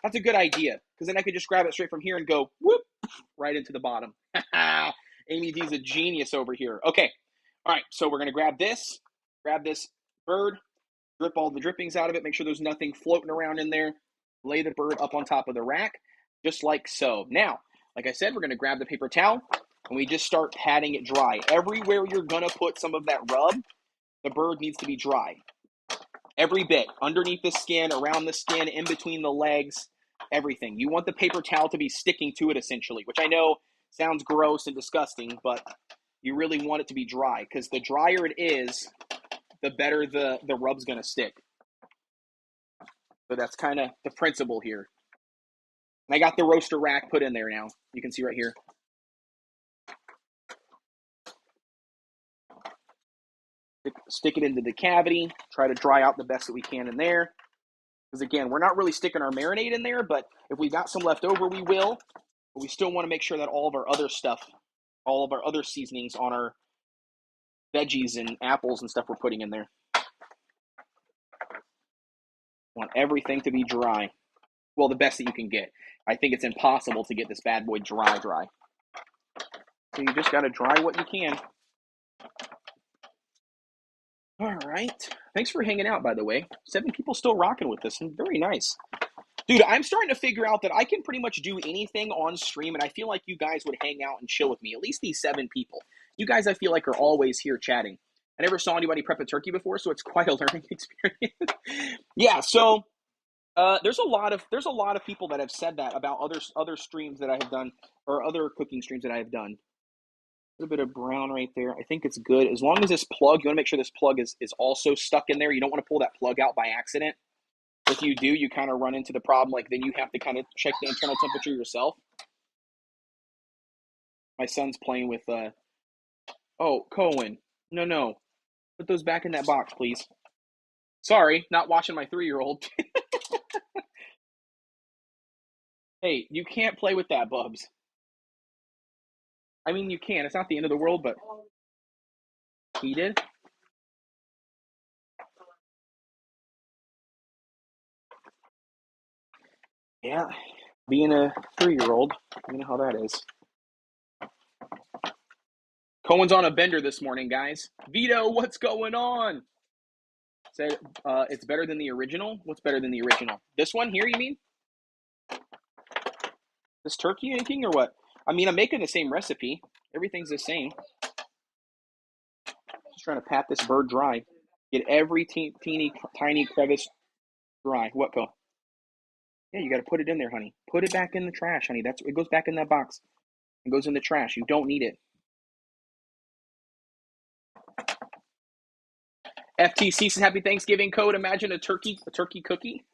That's a good idea, because then I could just grab it straight from here and go, whoop, right into the bottom. Amy D's a genius over here. Okay. All right, so we're going to grab this bird, drip all the drippings out of it, make sure there's nothing floating around in there, lay the bird up on top of the rack, just like so. Now, like I said, we're going to grab the paper towel, and we just start patting it dry. Everywhere you're going to put some of that rub, the bird needs to be dry. Every bit, underneath the skin, around the skin, in between the legs, everything. You want the paper towel to be sticking to it, essentially, which I know sounds gross and disgusting, but you really want it to be dry, because the drier it is, the better the rub's going to stick. So that's kind of the principle here. And I got the roaster rack put in there now. You can see right here. Stick it into the cavity. Try to dry out the best that we can in there. Because again, we're not really sticking our marinade in there, but if we got some left over, we will. But we still want to make sure that all of our other stuff, all of our other seasonings on our veggies and apples and stuff we're putting in there. Want everything to be dry. Well, the best that you can get. I think it's impossible to get this bad boy dry. So you just got to dry what you can. All right. Thanks for hanging out, by the way. 7 people still rocking with us, and very nice. Dude, I'm starting to figure out that I can pretty much do anything on stream, and I feel like you guys would hang out and chill with me. At least these 7 people. You guys, I feel like, are always here chatting. I never saw anybody prep a turkey before, so it's quite a learning experience. Yeah, so there's a lot of people that have said that about other streams that I have done, or other cooking streams that I have done. A little bit of brown right there. I think it's good. As long as this plug, you want to make sure this plug is also stuck in there. You don't want to pull that plug out by accident. If you do, you kind of run into the problem. Like, then you have to kind of check the internal temperature yourself. My son's playing with, oh, Cohen. No. Put those back in that box, please. Sorry, not watching my 3-year-old. Hey, you can't play with that, Bubs. I mean, you can. It's not the end of the world, but he did. Yeah, being a 3-year-old, you know how that is. Cohen's on a bender this morning, guys. Vito, what's going on? Said it's better than the original. What's better than the original? This one here, you mean? This turkey anything or what? I mean, I'm making the same recipe. Everything's the same. Just trying to pat this bird dry. Get every teeny tiny crevice dry. What, Co? Yeah, you got to put it in there, honey. Put it back in the trash, honey. It goes back in that box. It goes in the trash. You don't need it. FTC says happy Thanksgiving code. Imagine a turkey cookie.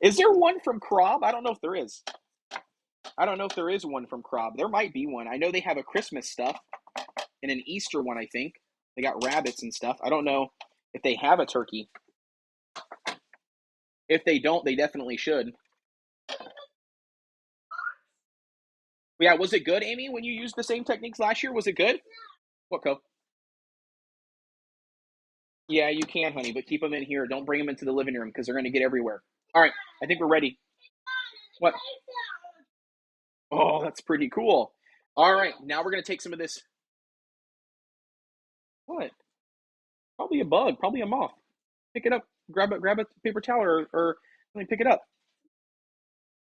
Is there one from Krob? I don't know if there is. I don't know if there is one from Krob. There might be one. I know they have a Christmas stuff and an Easter one, I think. They got rabbits and stuff. I don't know if they have a turkey. If they don't, they definitely should. Yeah, was it good, Amy, when you used the same techniques last year? Was it good? What, Co? Yeah, you can, honey, but keep them in here. Don't bring them into the living room because they're going to get everywhere. All right, I think we're ready. What? Oh, that's pretty cool. All right, now we're going to take some of this. What? Probably a bug, probably a moth. Pick it up. Grab a paper towel or let me pick it up.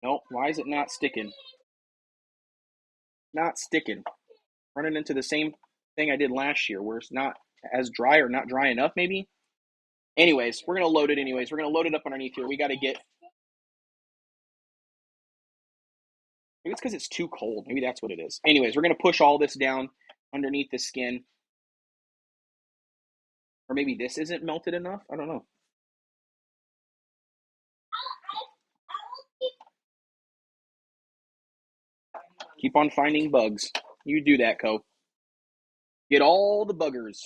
No, why is it not sticking? Not sticking. Running into the same thing I did last year where it's not as dry or not dry enough, maybe. Anyways, we're going to load it anyways. We're going to load it up underneath here. We got to get... Maybe it's because it's too cold. Maybe that's what it is. Anyways, we're going to push all this down underneath the skin. Or maybe this isn't melted enough. I don't know. Keep on finding bugs. You do that, Co. Get all the buggers.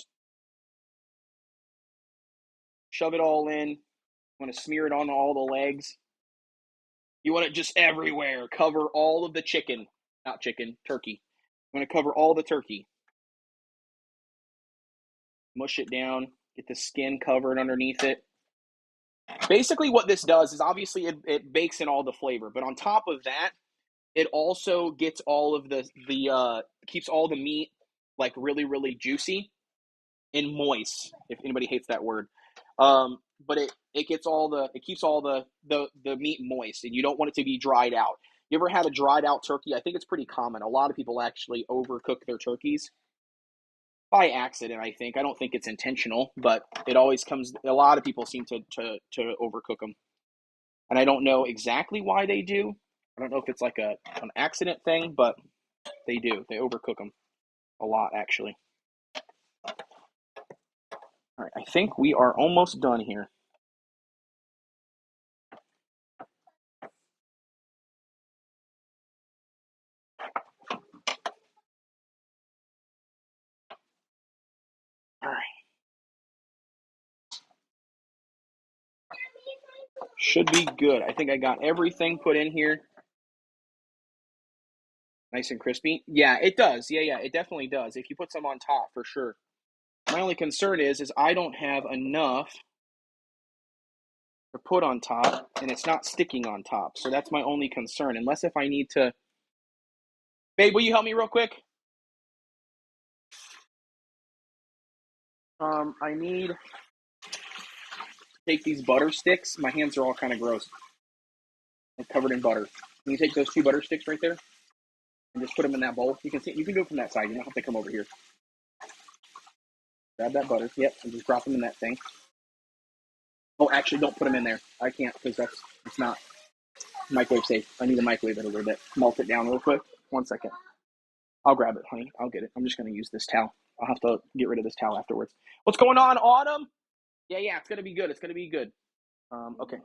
Shove it all in. You want to smear it on all the legs. You want it just everywhere. Cover all of the chicken. Not chicken, turkey. You want to cover all the turkey. Mush it down. Get the skin covered underneath it. Basically what this does is obviously it bakes in all the flavor. But on top of that, it also gets all of the keeps all the meat like really, really juicy. and moist, if anybody hates that word. But it keeps all the meat moist, and you don't want it to be dried out. You ever had a dried out turkey? I think it's pretty common. A lot of people actually overcook their turkeys by accident, I think. I don't think it's intentional, but it always comes. A lot of people seem to overcook them, and I don't know exactly why they do. I don't know if it's like an accident thing, but they do. They overcook them a lot, actually. All right, I think we are almost done here. All right. Should be good. I think I got everything put in here. Nice and crispy. Yeah, it does. Yeah, it definitely does. If you put some on top, for sure. My only concern is I don't have enough to put on top, and it's not sticking on top. So that's my only concern. Unless if I need to... Babe, will you help me real quick? I need to take these butter sticks. My hands are all kind of gross. I'm covered in butter. Can you take those 2 butter sticks right there and just put them in that bowl? You can do it from that side. You don't have to come over here. Grab that butter. Yep, and just drop them in that thing. Oh, actually, don't put them in there. I can't because it's not microwave safe. I need to microwave it a little bit. Melt it down real quick. 1 second. I'll grab it, honey. I'll get it. I'm just going to use this towel. I'll have to get rid of this towel afterwards. What's going on, Autumn? Yeah, it's going to be good. It's going to be good. Okay.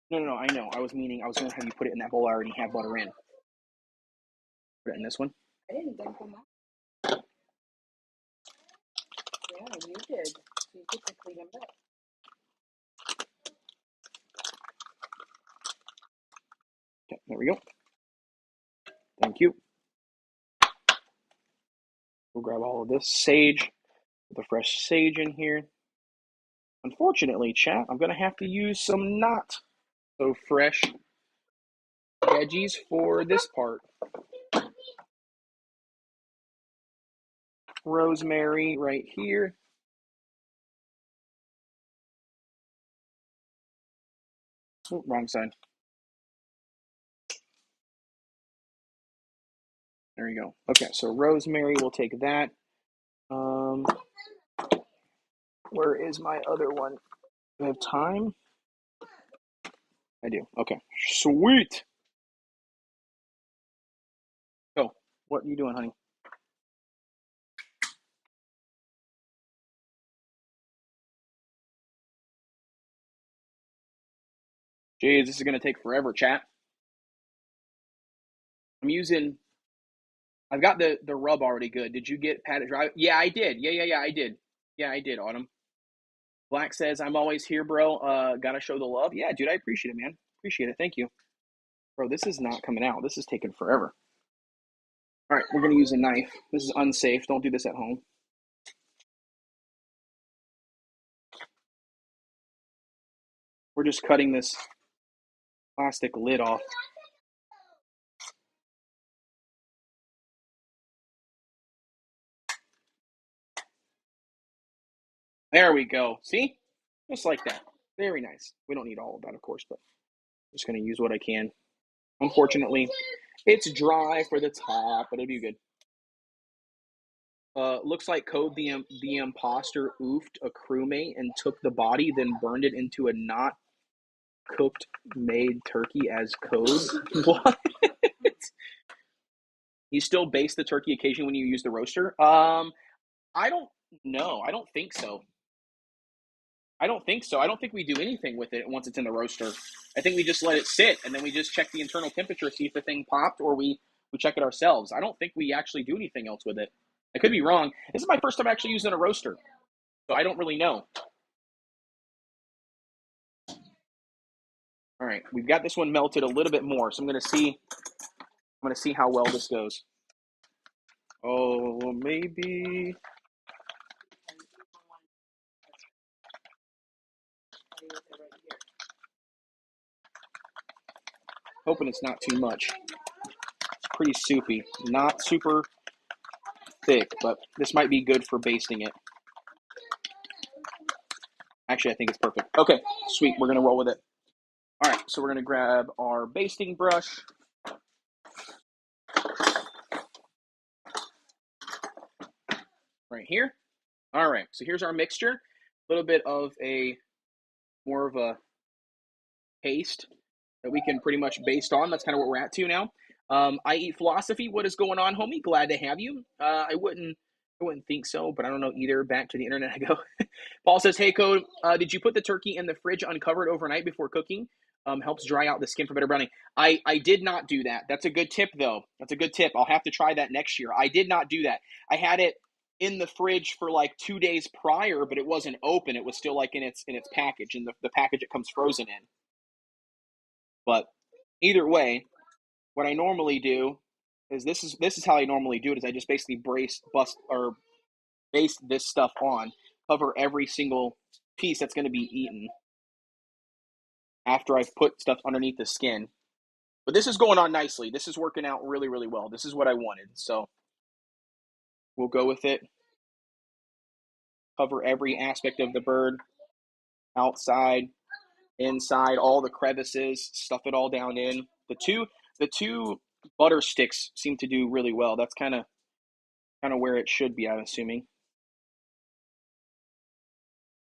No, I know. I was going to have you put it in that bowl I already have butter in. Put it in this one. I didn't think of that. Yeah, you did. You get to clean them up. Okay, there we go. Thank you. We'll grab all of this sage, the fresh sage in here. Unfortunately, chat, I'm going to have to use some not so fresh veggies for this part. Rosemary right here. Oh, wrong side. There you go. Okay, so rosemary, we'll take that. Where is my other one? Do I have time? I do. Okay, sweet. Oh, what are you doing, honey? Jeez, this is going to take forever, chat. I've got the rub already good. Did you get Pat it dry? Yeah, I did. Yeah, I did. Yeah, I did, Autumn. Black says, I'm always here, bro. Gotta show the love. Yeah, dude, I appreciate it, man. Appreciate it. Thank you. Bro, this is not coming out. This is taking forever. All right, we're going to use a knife. This is unsafe. Don't do this at home. We're just cutting this plastic lid off. There we go. See? Just like that. Very nice. We don't need all of that, of course, but I'm just going to use what I can. Unfortunately, it's dry for the top, but it'll be good. Looks like Code the imposter oofed a crewmate and took the body, then burned it into a not cooked made turkey as Code. What? You still baste the turkey occasionally when you use the roaster? I don't know. I don't think so. I don't think we do anything with it once it's in the roaster. I think we just let it sit, and then we just check the internal temperature, see if the thing popped, or we check it ourselves. I don't think we actually do anything else with it. I could be wrong. This is my first time actually using a roaster, so I don't really know. All right, we've got this one melted a little bit more, so I'm gonna see how well this goes. Oh, maybe. Hoping it's not too much. It's pretty soupy, not super thick, but this might be good for basting it. Actually, I think it's perfect. Okay, sweet. We're going to roll with it. All right, so we're going to grab our basting brush. Right here. All right, so here's our mixture. A little bit of more of a paste that we can pretty much baste on. That's kind of what we're at to now. I eat philosophy. What is going on, homie? Glad to have you. I wouldn't think so, but I don't know either. Back to the internet I go. Paul says, hey, Code, did you put the turkey in the fridge uncovered overnight before cooking? Helps dry out the skin for better browning. I did not do that. That's a good tip, though. That's a good tip. I'll have to try that next year. I did not do that. I had it in the fridge for like 2 days prior, but it wasn't open. It was still like in its package, and the package it comes frozen in. But either way, what I normally do is this is how I normally do it. Is I just basically base this stuff on, cover every single piece that's going to be eaten after I've put stuff underneath the skin. But this is going on nicely. This is working out really, really well. This is what I wanted. So we'll go with it. Cover every aspect of the bird, outside, inside, all the crevices, stuff it all down in. The two butter sticks seem to do really well. That's kind of where it should be, I'm assuming.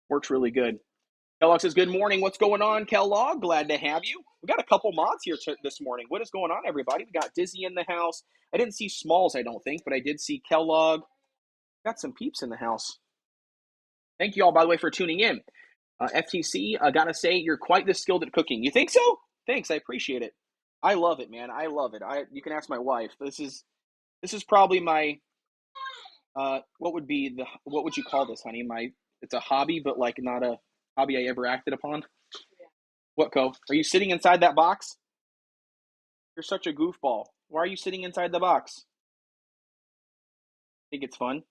Works really good. Kellogg says, good morning. What's going on, Kellogg? Glad to have you. We got a couple mods here this morning. What is going on, everybody? We got Dizzy in the house. I didn't see Smalls, I don't think, but I did see Kellogg. Got some peeps in the house. Thank you all, by the way, for tuning in. FTC, I gotta say, you're quite the skilled at cooking. You think so? Thanks, I appreciate it. I love it, man. I love it. You can ask my wife. This is probably my what would you call this, honey? It's a hobby, but like not a hobby I ever acted upon. What, Co? Are you sitting inside that box? You're such a goofball. Why are you sitting inside the box? Think it's fun?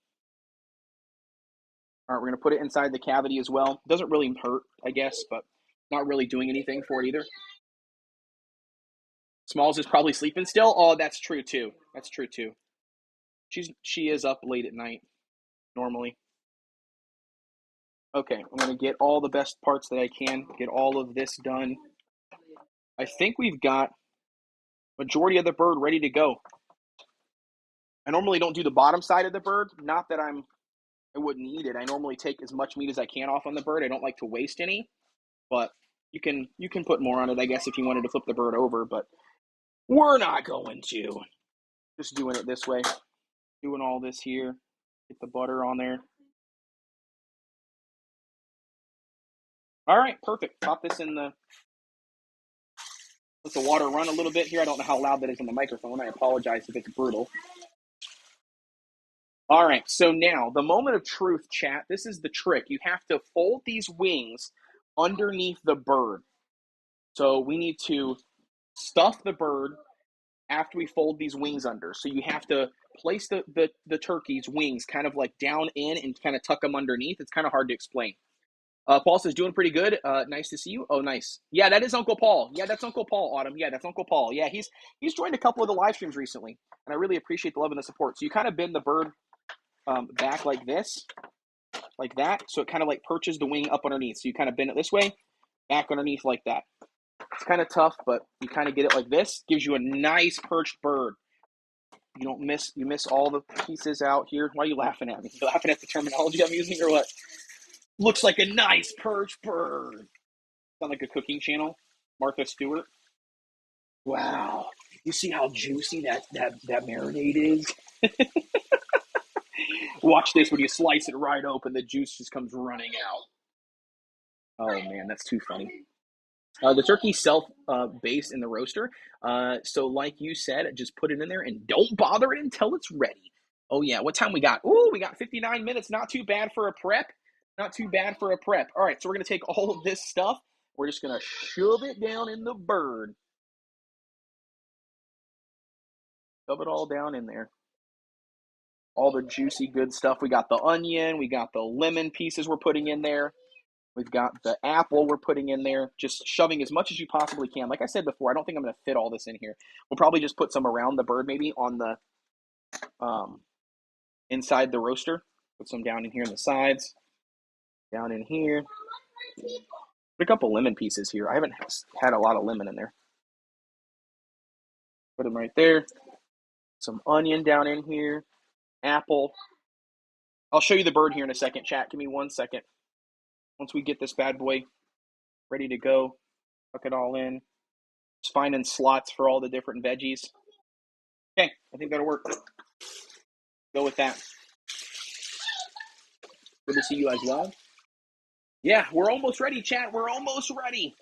All right, we're going to put it inside the cavity as well. Doesn't really hurt, I guess, but not really doing anything for it either. Smalls is probably sleeping still. Oh, that's true too. That's true too. She is up late at night, normally. Okay, I'm going to get all the best parts that I can, get all of this done. I think we've got majority of the bird ready to go. I normally don't do the bottom side of the bird. Not that I wouldn't eat it. I normally take as much meat as I can off on the bird. I don't like to waste any, but you can put more on it, I guess, if you wanted to flip the bird over, but we're not going to. Just doing it this way. Doing all this here. Get the butter on there. All right, perfect. Pop this in let the water run a little bit here. I don't know how loud that is on the microphone. I apologize if it's brutal. All right, so now the moment of truth, chat. This is the trick. You have to fold these wings underneath the bird. So we need to stuff the bird after we fold these wings under. So you have to place the turkey's wings kind of like down in and kind of tuck them underneath. It's kind of hard to explain. Paul says, doing pretty good. Nice to see you. Oh, nice. Yeah, that is Uncle Paul. Yeah, that's Uncle Paul, Autumn. Yeah, that's Uncle Paul. Yeah, he's joined a couple of the live streams recently, and I really appreciate the love and the support. So you kind of bend the bird back like this, like that, so it kind of like perches the wing up underneath. So you kind of bend it this way, back underneath like that. It's kind of tough, but you kind of get it like this. Gives you a nice perched bird. You miss all the pieces out here. Why are you laughing at me? You laughing at the terminology I'm using or what? Looks like a nice perched bird. Sound like a cooking channel. Martha Stewart. Wow. You see how juicy that marinade is? Watch this. When you slice it right open, the juice just comes running out. Oh, man, that's too funny. The turkey's self-based in the roaster. So like you said, just put it in there and don't bother it until it's ready. Oh, yeah. What time we got? Ooh, we got 59 minutes. Not too bad for a prep. Not too bad for a prep. All right, so we're going to take all of this stuff. We're just going to shove it down in the bird. Shove it all down in there. All the juicy, good stuff. We got the onion. We got the lemon pieces we're putting in there. We've got the apple we're putting in there. Just shoving as much as you possibly can. Like I said before, I don't think I'm going to fit all this in here. We'll probably just put some around the bird maybe on the inside the roaster. Put some down in here on the sides, down in here. Put a couple lemon pieces here. I haven't had a lot of lemon in there. Put them right there. Some onion down in here. Apple. I'll show you the bird here in a second, chat. Give me 1 second. Once we get this bad boy ready to go, tuck it all in. Just finding slots for all the different veggies. Okay, I think that'll work. Go with that. Good to see you as well. Yeah, we're almost ready, chat. We're almost ready.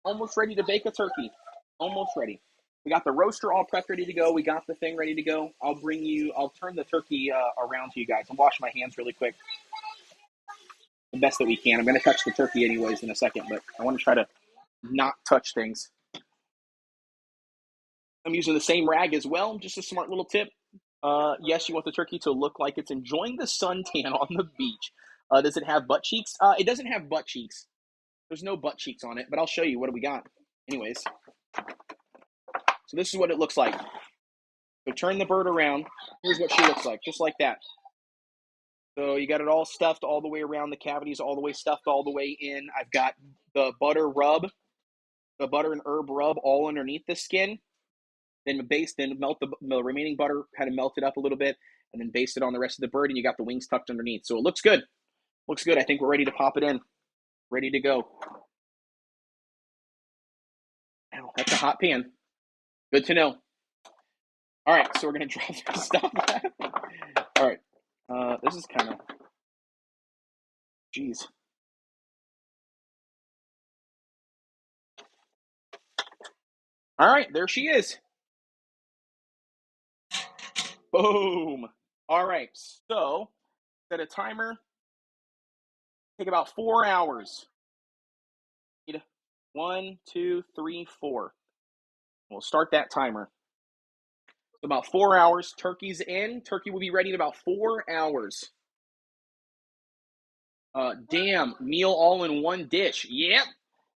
Almost ready to bake a turkey. Almost ready. We got the roaster all prepped, ready to go. We got the thing ready to go. I'll turn the turkey around to you guys. I'll wash my hands really quick. The best that we can. I'm going to touch the turkey anyways in a second, but I want to try to not touch things. I'm using the same rag as well. Just a smart little tip. Yes, you want the turkey to look like it's enjoying the suntan on the beach. Does it have butt cheeks? It doesn't have butt cheeks. There's no butt cheeks on it, but I'll show you. What do we got? Anyways. So this is what it looks like. So turn the bird around. Here's what she looks like, just like that. So you got it all stuffed all the way around the cavities, all the way stuffed all the way in. I've got the butter and herb rub all underneath the skin. Then melt the remaining butter, kind of melt it up a little bit, and then baste it on the rest of the bird, and you got the wings tucked underneath. So it looks good. Looks good. I think we're ready to pop it in. Ready to go. Ow, that's a hot pan. Good to know. All right, so we're going to drop this stuff. All right. This is kind of... Jeez. All right, there she is. Boom. All right, so set a timer. Take about 4 hours. 1, 2, 3, 4. We'll start that timer. So about 4 hours. Turkey's in. Turkey will be ready in about 4 hours. Damn, meal all in one dish. Yep.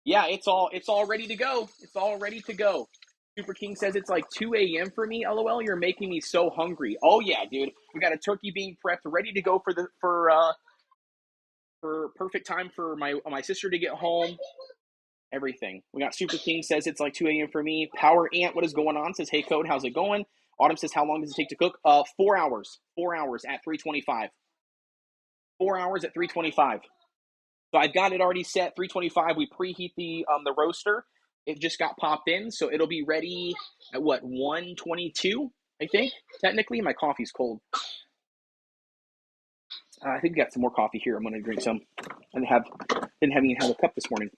Yeah, it's all ready to go. It's all ready to go. Super King says it's like 2 a.m. for me. LOL, you're making me so hungry. Oh yeah, dude. We got a turkey being prepped, ready to go for perfect time for my sister to get home. Everything. We got Super King says it's like 2 a.m. for me. Power Ant, what is going on? Says, hey Code, how's it going? Autumn says, how long does it take to cook? 4 hours. 4 hours at 325. 4 hours at 325. So I've got it already set, 325. We preheat the roaster. It just got popped in, so it'll be ready at what, 122, I think, technically. My coffee's cold. I think we got some more coffee here. I'm going to drink some. I didn't even have a cup this morning.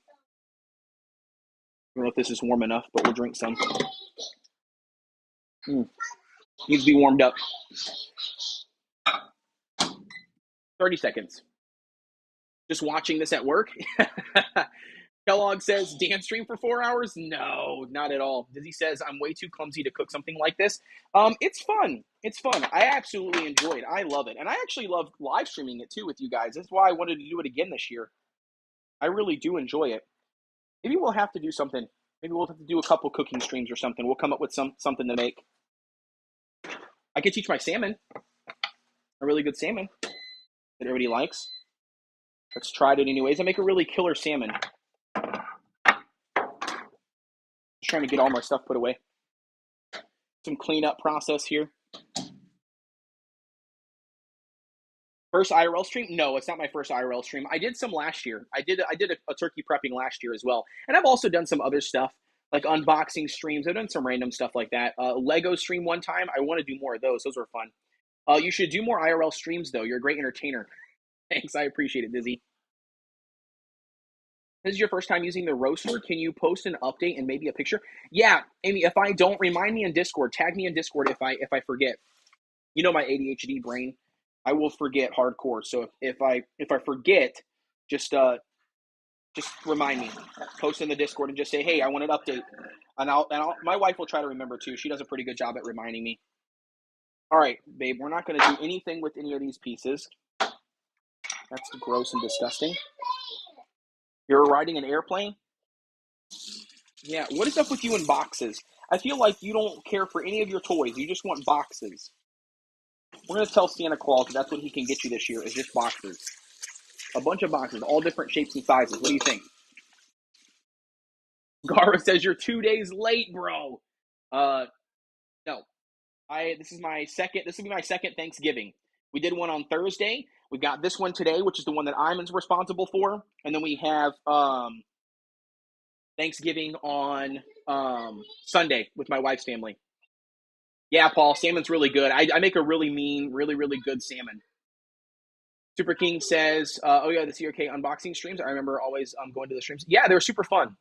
I don't know if this is warm enough, but we'll drink some. Needs to be warmed up. 30 seconds. Just watching this at work. Kellogg says, dance stream for 4 hours? No, not at all. Dizzy says, I'm way too clumsy to cook something like this. It's fun. It's fun. I absolutely enjoy it. I love it. And I actually love live streaming it too with you guys. That's why I wanted to do it again this year. I really do enjoy it. Maybe we'll have to do something. Maybe we'll have to do a couple cooking streams or something. We'll come up with something to make. I could teach my salmon. A really good salmon that everybody likes. Let's try it anyways. I make a really killer salmon. Just trying to get all my stuff put away. Some cleanup process here. First IRL stream? No, it's not my first IRL stream. I did some last year. I did a turkey prepping last year as well. And I've also done some other stuff, like unboxing streams. I've done some random stuff like that. Lego stream one time. I want to do more of those. Those were fun. You should do more IRL streams, though. You're a great entertainer. Thanks. I appreciate it, Dizzy. This is your first time using the roaster. Can you post an update and maybe a picture? Yeah, Amy, if I don't, remind me in Discord. Tag me in Discord if I forget. You know my ADHD brain. I will forget hardcore. So if I forget, just remind me. Post in the Discord and just say, hey, I want an update. And my wife will try to remember too. She does a pretty good job at reminding me. All right, babe, we're not going to do anything with any of these pieces. That's gross and disgusting. You're riding an airplane? Yeah, what is up with you in boxes? I feel like you don't care for any of your toys. You just want boxes. We're going to tell Santa Claus that's what he can get you this year is just boxes. A bunch of boxes, all different shapes and sizes. What do you think? Gara says you're 2 days late, bro. No. This will be my second Thanksgiving. We did one on Thursday. We've got this one today, which is the one that I'm responsible for. And then we have Thanksgiving on Sunday with my wife's family. Yeah, Paul, salmon's really good. I make a really mean, really, really good salmon. Super King says, oh yeah, the CRK unboxing streams. I remember always going to the streams. Yeah, they were super fun.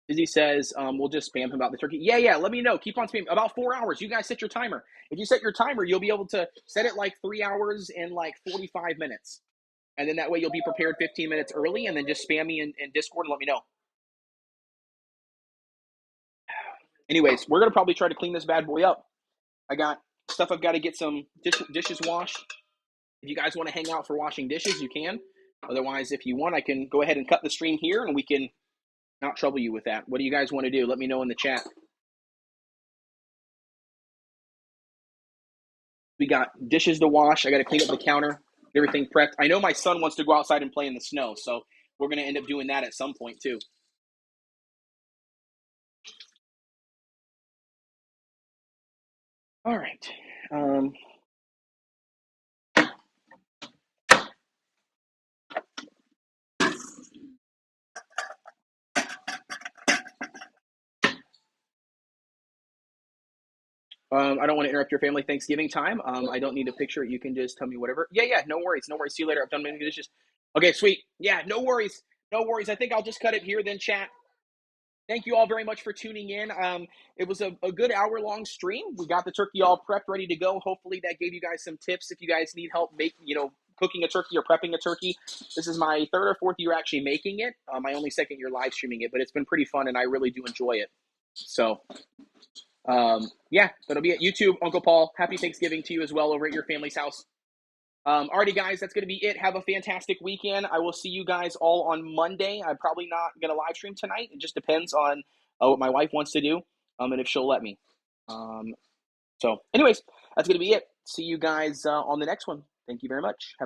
Izzy says, we'll just spam him about the turkey. Yeah, let me know. Keep on spamming. About 4 hours. You guys set your timer. If you set your timer, you'll be able to set it like 3 hours and like 45 minutes. And then that way you'll be prepared 15 minutes early, and then just spam me in Discord and let me know. Anyways, we're going to probably try to clean this bad boy up. I got stuff I've got to get some dishes washed. If you guys want to hang out for washing dishes, you can. Otherwise, if you want, I can go ahead and cut the stream here, and we can not trouble you with that. What do you guys want to do? Let me know in the chat. We got dishes to wash. I got to clean up the counter, everything prepped. I know my son wants to go outside and play in the snow, so we're going to end up doing that at some point too. All right. I don't want to interrupt your family Thanksgiving time. I don't need a picture. You can just tell me whatever. Yeah, no worries. See you later. I've done many dishes. Okay, sweet. Yeah, no worries. I think I'll just cut it here then, chat. Thank you all very much for tuning in. It was a good hour-long stream. We got the turkey all prepped, ready to go. Hopefully that gave you guys some tips if you guys need help cooking a turkey or prepping a turkey. This is my third or fourth year actually making it. My only second year live streaming it, but it's been pretty fun and I really do enjoy it. So, yeah, that'll be it. YouTube, Uncle Paul, happy Thanksgiving to you as well over at your family's house. Alrighty, guys, that's going to be it. Have a fantastic weekend. I will see you guys all on Monday. I'm probably not going to live stream tonight. It just depends on what my wife wants to do and if she'll let me. So anyways, that's going to be it. See you guys on the next one. Thank you very much. Have a